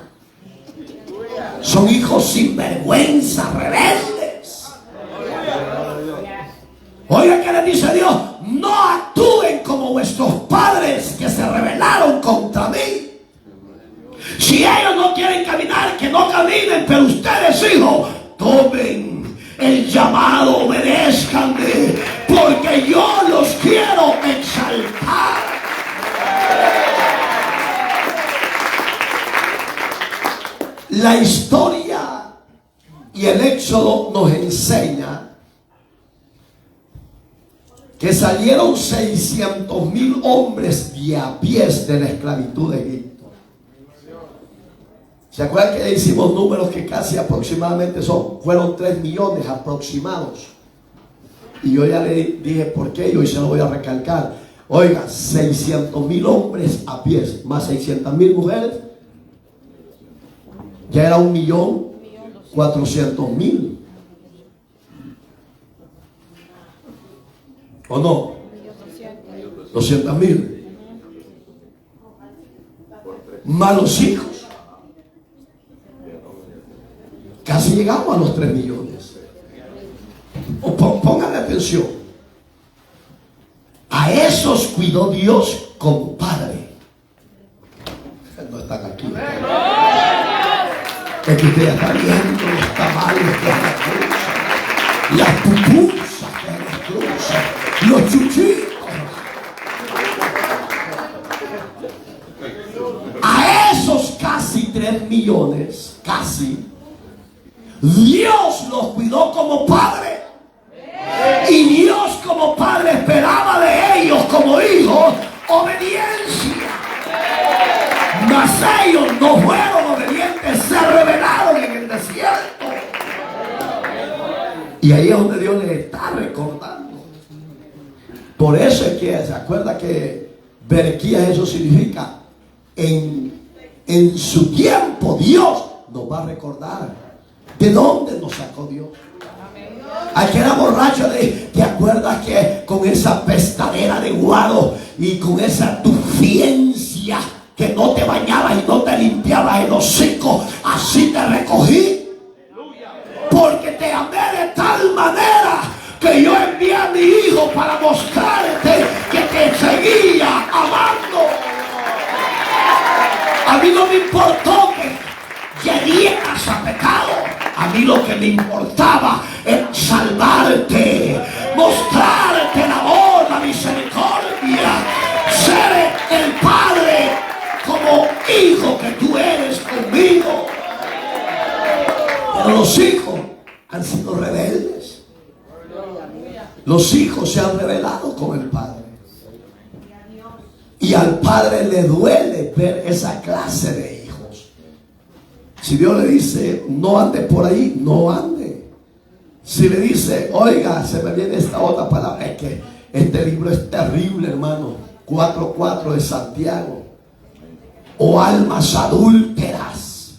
Son hijos sin vergüenza, rebeldes. Oiga, ¿qué les dice Dios? No actúen como vuestros padres que se rebelaron contra mí. Si ellos no quieren caminar, que no caminen, pero ustedes, hijos, tomen el llamado, obedézcanme, porque yo los quiero exaltar. La historia y el Éxodo nos enseña que salieron 600,000 hombres de a pies de la esclavitud de Egipto. ¿Se acuerdan que hicimos números que casi aproximadamente fueron 3 millones aproximados Y yo ya le dije por qué, y hoy se lo voy a recalcar. Oiga, 600,000 hombres a pies, más 600,000 mujeres, ya era 1.400.000. ¿O no? 200,000. Más los hijos. Casi llegamos a los 3 millones. Pónganle atención. A esos cuidó Dios como padre. No están aquí. Es que ustedes están viendo los tamales que hay en la cruz, las pupusas que hay en la cruz, los chuchitos. A esos casi 3 millones, casi, Dios los cuidó como padre. Y Dios como padre esperaba de ellos como hijos obediencia. Mas ellos no fueron obedientes, se rebelaron en el desierto. Y ahí es donde Dios les está recordando. Por eso es que se acuerda que Berequías, eso significa en su tiempo Dios nos va a recordar de dónde nos sacó Dios. Aquel era borracho, ¿te acuerdas que con esa pestadera de guaro y con esa tufiencia que no te bañabas y no te limpiabas el hocico, así te recogí? Porque te amé de tal manera que yo envié a mi hijo para mostrarte que te seguía amando. A mí no me importó que llegaras a pecado. A mí lo que me importaba era salvarte, mostrarte el amor, la misericordia, ser el padre como hijo que tú eres conmigo. Pero los hijos han sido rebeldes. Los hijos se han rebelado con el padre. Y al padre le duele ver esa clase de hijos. Si Dios le dice, no ande por ahí, no ande. Si le dice, oiga, se me viene esta otra palabra, es que este libro es terrible, hermano. 4:4 de Santiago. O almas adúlteras,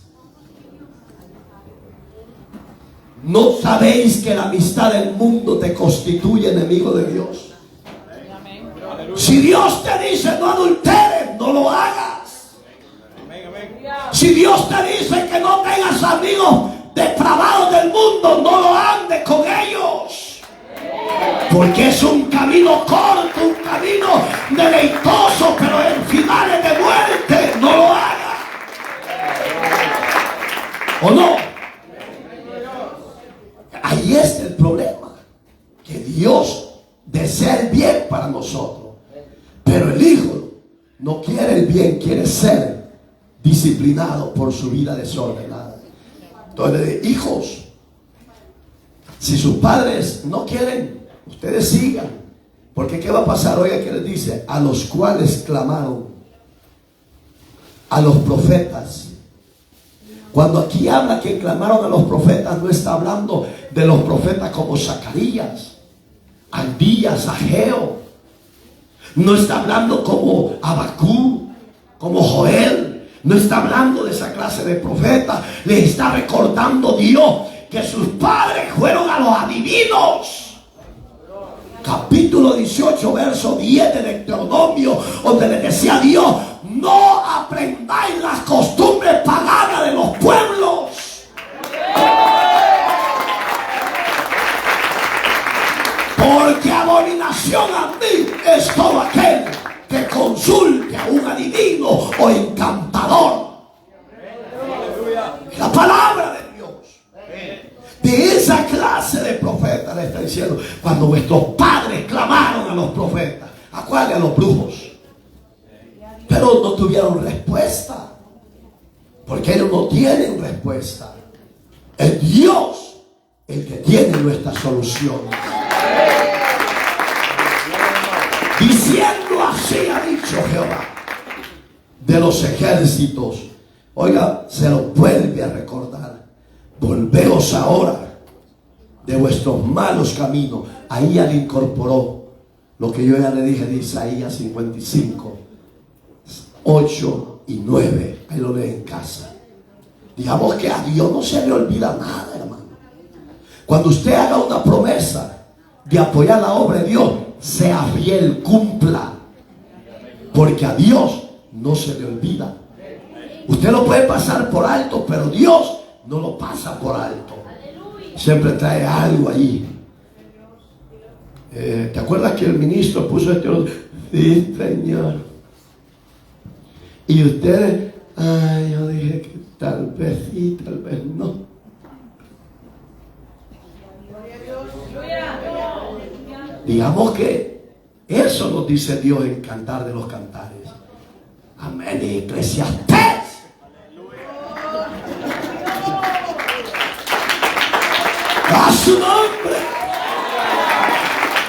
¿no sabéis que la amistad del mundo te constituye enemigo de Dios? Si Dios te dice no adulteres, no lo hagas. Si Dios te dice que no tengas amigos depravados del mundo, no lo andes con ellos. Porque es un camino corto, un camino deleitoso, pero en finales de muerte. No lo hagas. ¿O no? Ahí está el problema. Que Dios desea el bien para nosotros. Pero el hijo no quiere el bien, quiere ser disciplinado por su vida desordenada. Entonces, hijos, si sus padres no quieren, ustedes sigan. Porque ¿qué va a pasar? Oiga que les dice, a los cuales clamaron, a los profetas. Cuando aquí habla que clamaron a los profetas, no está hablando de los profetas como Zacarías, Abdías, Ageo. No está hablando como Abacú, como Joel. No está hablando de esa clase de profetas. Le está recordando Dios que sus padres fueron a los adivinos. Capítulo 18, verso 10 de Deuteronomio, donde le decía a Dios, no aprendáis las costumbres paganas de los pueblos. Porque abominación a mí es todo aquel que consulte a un adivino o encantador. La palabra de Dios. De esa clase de profetas le está diciendo, cuando vuestros padres clamaron a los profetas, ¿a cuáles? A los brujos. Pero no tuvieron respuesta. Porque ellos no tienen respuesta. Es Dios el que tiene nuestras soluciones. Diciendo así ha dicho Jehová de los ejércitos. Oiga, se lo vuelve a recordar. Volveos ahora de vuestros malos caminos. Ahí ya le incorporó lo que yo ya le dije de Isaías 55, 8 y 9. Ahí lo lee en casa. Digamos que a Dios no se le olvida nada, hermano. Cuando usted haga una promesa de apoyar la obra de Dios, sea fiel, cumpla. Porque a Dios no se le olvida. Usted lo puede pasar por alto, pero Dios no lo pasa por alto. Siempre trae algo ahí. ¿Te acuerdas que el ministro puso este otro? Sí, Señor. Y ustedes, yo dije que tal vez sí, tal vez no. Digamos que eso nos dice Dios en Cantar de los Cantares. Amén. Eclesiastés. A su nombre.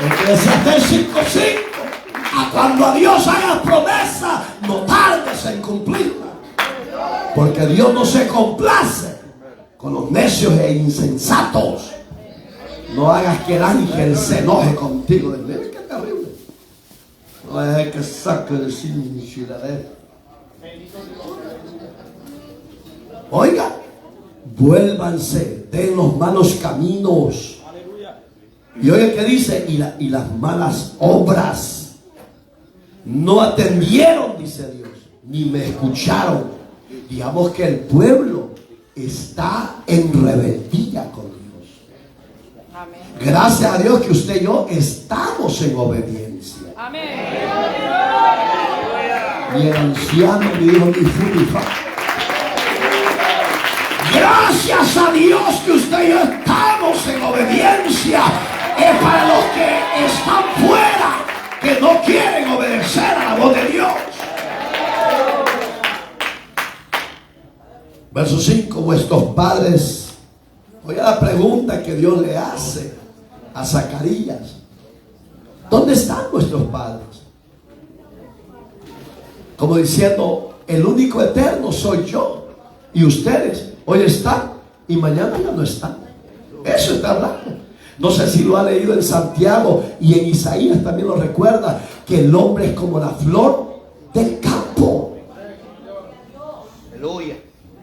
Eclesiastés 5:5. A cuando a Dios haga promesa, no tardes en cumplirla. Porque Dios no se complace con los necios e insensatos. No hagas que el ángel se enoje contigo. Mira qué terrible. No dejes que saque de sí mi ciudadela. Oiga, vuélvanse de los malos caminos. Y oiga que dice, y las malas obras. No atendieron, dice Dios, ni me escucharon. Digamos que el pueblo está en rebeldía con Dios. Amén. Gracias a Dios que usted y yo estamos en obediencia. Amén. Y el anciano me dijo ni fu ni fa. Gracias a Dios que usted y yo estamos en obediencia. Es para los que están fuera, que no quieren obedecer a la voz de Dios. Verso 5. Vuestros padres. Oiga la pregunta que Dios le hace a Zacarías. ¿Dónde están vuestros padres? Como diciendo, el único eterno soy yo. Y ustedes hoy están y mañana ya no están. Eso está hablando. No sé si lo ha leído en Santiago y en Isaías también lo recuerda, que el hombre es como la flor del campo. Aleluya.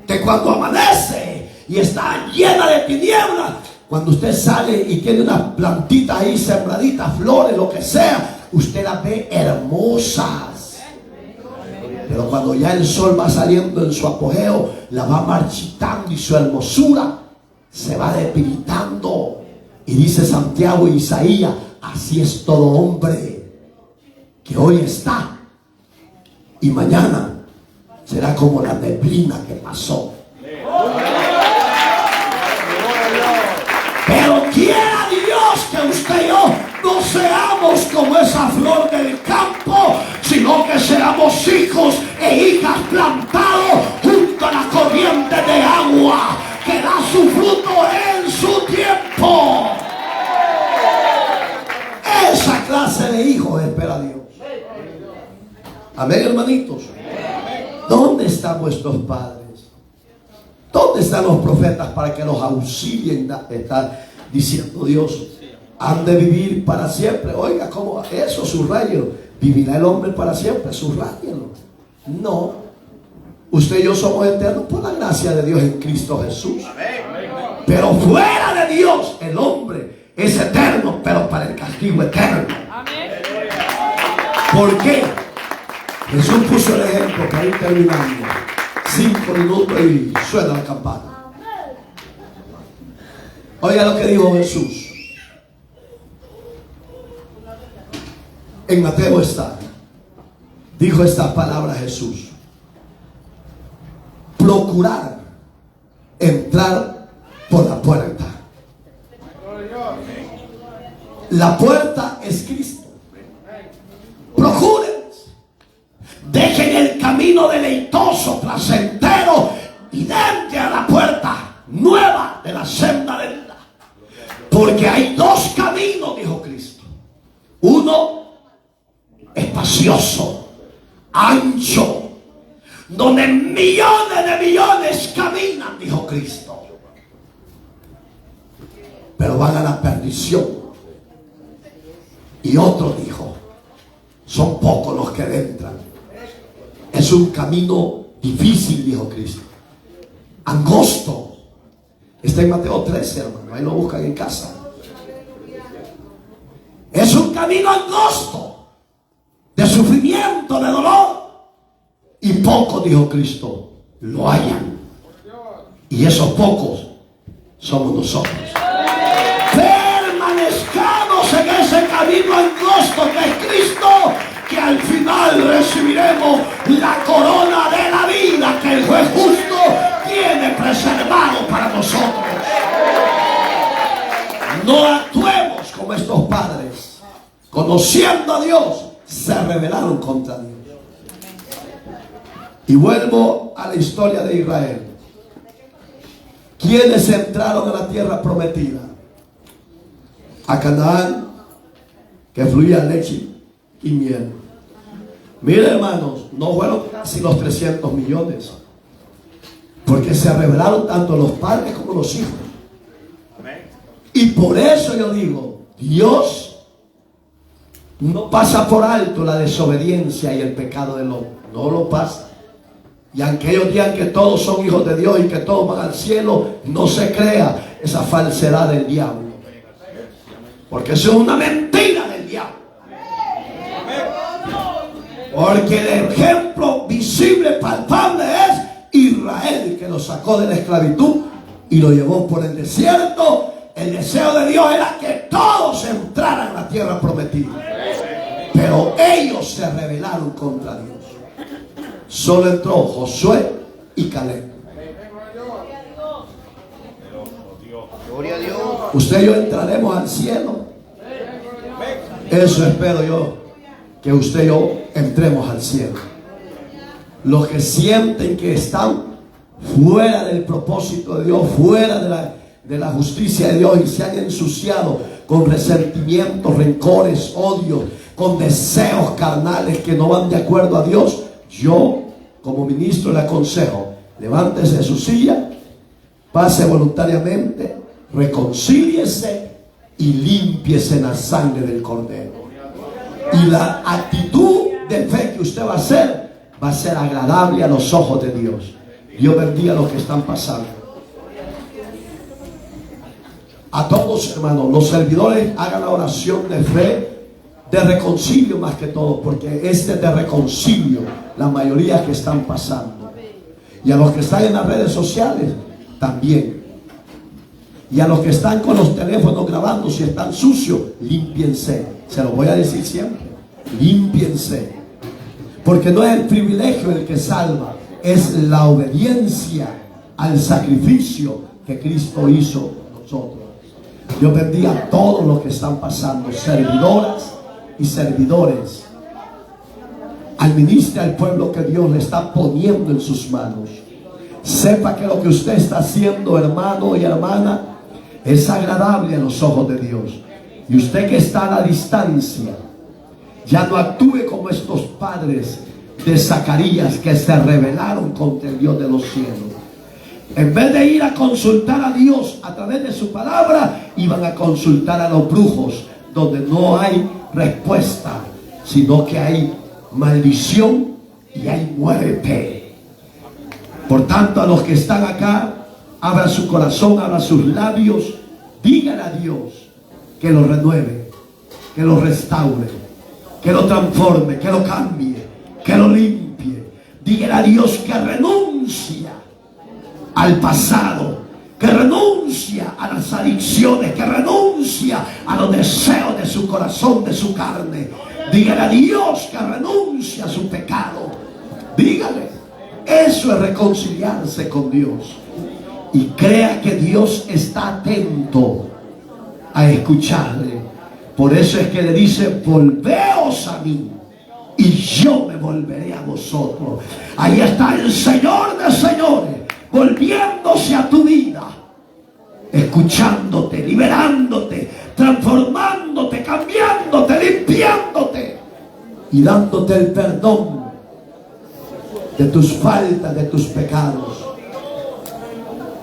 Que cuando amanece y está llena de tinieblas, cuando usted sale y tiene unas plantitas ahí sembraditas, flores, lo que sea, usted las ve hermosas. Pero cuando ya el sol va saliendo en su apogeo, la va marchitando y su hermosura se va debilitando. Y dice Santiago y Isaías, así es todo hombre que hoy está y mañana será como la neblina que pasó. Pero quiera Dios que usted y yo no seamos como esa flor del campo, sino que seamos hijos e hijas plantados junto a la corriente de agua que da su fruto en su tiempo. Esa clase de hijos espera Dios. Amén, hermanitos. ¿Dónde están vuestros padres? ¿Dónde están los profetas para que los auxilien? Está diciendo Dios, han de vivir para siempre. Oiga, ¿cómo? Eso, subrayo. ¿Vivirá el hombre para siempre? Subrayelo. No. Usted y yo somos eternos por la gracia de Dios en Cristo Jesús. Pero fuera de Dios, el hombre es eterno, pero para el castigo eterno. ¿Por qué? Jesús puso el ejemplo para ir terminando. 5 minutos y suena la campana. Oiga lo que dijo Jesús. En Mateo está. Dijo esta palabra Jesús. Procurar entrar por la puerta. La puerta es Cristo. Procuren. Dejen el camino deleitoso, placentero y denle a la puerta nueva de la senda de vida. Porque hay dos caminos, dijo Cristo. Uno espacioso, ancho, donde millones de millones caminan, dijo Cristo. Pero van a la perdición. Y otro dijo, son pocos los que entran. Es un camino difícil, dijo Cristo, angosto. Está en Mateo 13, hermano, ahí lo buscan en casa. Es un camino angosto, de sufrimiento, de dolor, y pocos, dijo Cristo, lo hallan. Y esos pocos somos nosotros. Permanezcamos en ese camino angosto que es Cristo, que al final recibiremos la corona de la vida que el juez justo tiene preservado para nosotros. No actuemos como estos padres, conociendo a Dios, se rebelaron contra Dios. Y vuelvo a la historia de Israel. ¿Quiénes entraron a la tierra prometida? A Canaán, que fluía leche y miel. Miren, hermanos, no fueron casi los 300 millones, porque se rebelaron tanto los padres como los hijos. Y por eso yo digo, Dios no pasa por alto la desobediencia y el pecado del hombre. No lo pasa. Y aunque ellos digan que todos son hijos de Dios y que todos van al cielo, no se crea esa falsedad del diablo, porque eso es una mentira del diablo. Porque el ejemplo visible, palpable, es Israel, que lo sacó de la esclavitud y lo llevó por el desierto. El deseo de Dios era que todos entraran a la tierra prometida, pero ellos se rebelaron contra Dios. Solo entró Josué y Caleb. Gloria a Dios. Usted y yo entraremos al cielo. Eso espero yo, que usted y yo entremos al cielo. Los que sienten que están fuera del propósito de Dios, fuera de la justicia de Dios, y se han ensuciado con resentimientos, rencores, odios, con deseos carnales que no van de acuerdo a Dios, yo como ministro le aconsejo: levántese de su silla, pase voluntariamente, reconcíliese y límpiese en la sangre del Cordero. Y la actitud de fe que usted va a ser agradable a los ojos de Dios. Dios bendiga a los que están pasando. A todos, hermanos, los servidores, hagan la oración de fe, de reconcilio más que todo, porque de reconcilio la mayoría que están pasando. Y a los que están en las redes sociales también. Y a los que están con los teléfonos grabando, si están sucios, límpiense. Se lo voy a decir siempre, límpiense. Porque no es el privilegio el que salva, es la obediencia al sacrificio que Cristo hizo por nosotros. Dios bendiga a todos los que están pasando, servidoras y servidores. Administre al pueblo que Dios le está poniendo en sus manos. Sepa que lo que usted está haciendo, hermano y hermana, es agradable a los ojos de Dios. Y usted que está a la distancia, ya no actúe como estos padres de Zacarías que se rebelaron contra el Dios de los cielos. En vez de ir a consultar a Dios a través de su palabra, iban a consultar a los brujos, donde no hay respuesta, sino que hay maldición y hay muerte. Por tanto, a los que están acá, abra su corazón, abra sus labios, díganle a Dios que lo renueve, que lo restaure, que lo transforme, que lo cambie, que lo limpie. Díganle a Dios que renuncia al pasado, que renuncia a las adicciones, que renuncia a los deseos de su corazón, de su carne. Dígale a Dios que renuncia a su pecado. Dígale. Eso es reconciliarse con Dios. Y crea que Dios está atento a escucharle. Por eso es que le dice: volveos a mí y yo me volveré a vosotros. Ahí está el Señor de señores, volviéndose a tu vida, escuchándote, liberándote, transformándote, cambiándote, limpiándote y dándote el perdón de tus faltas, de tus pecados.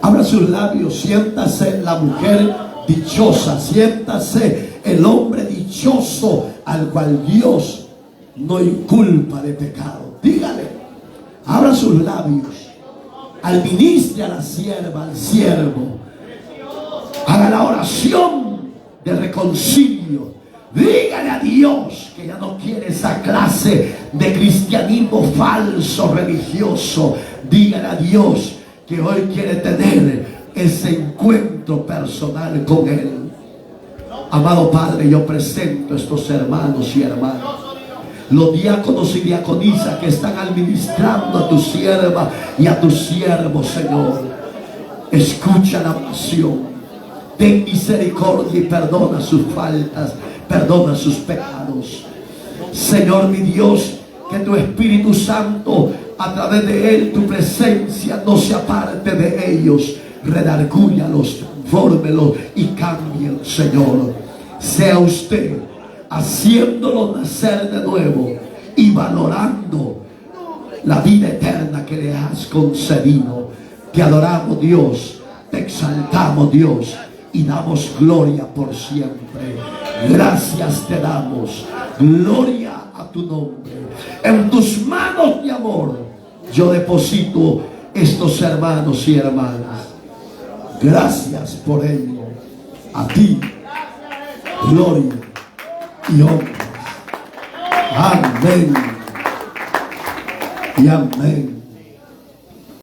Abra sus labios, siéntase la mujer Dichosa, siéntase el hombre dichoso al cual Dios no inculpa de pecado. Dígale, abra sus labios, administre a la sierva, al siervo, haga la oración de reconcilio. Dígale a Dios que ya no quiere esa clase de cristianismo falso, religioso. Dígale a Dios que hoy quiere tener ese encuentro personal con Él. Amado Padre, yo presento a estos hermanos y hermanas, los diáconos y diaconisas que están administrando a tu sierva y a tu siervo, Señor. Escucha la oración, ten misericordia y perdona sus faltas, perdona sus pecados. Señor mi Dios, que tu Espíritu Santo, a través de Él, tu presencia no se aparte de ellos. Redargúyalos, transfórmelos y cámbien, Señor. Sea usted haciéndolo nacer de nuevo y valorando la vida eterna que le has concedido. Te adoramos, Dios, te exaltamos, Dios, y damos gloria por siempre. Gracias te damos, gloria a tu nombre. En tus manos, mi amor, yo deposito estos hermanos y hermanas. Gracias por ello. A ti, gloria y honra. Amén y amén.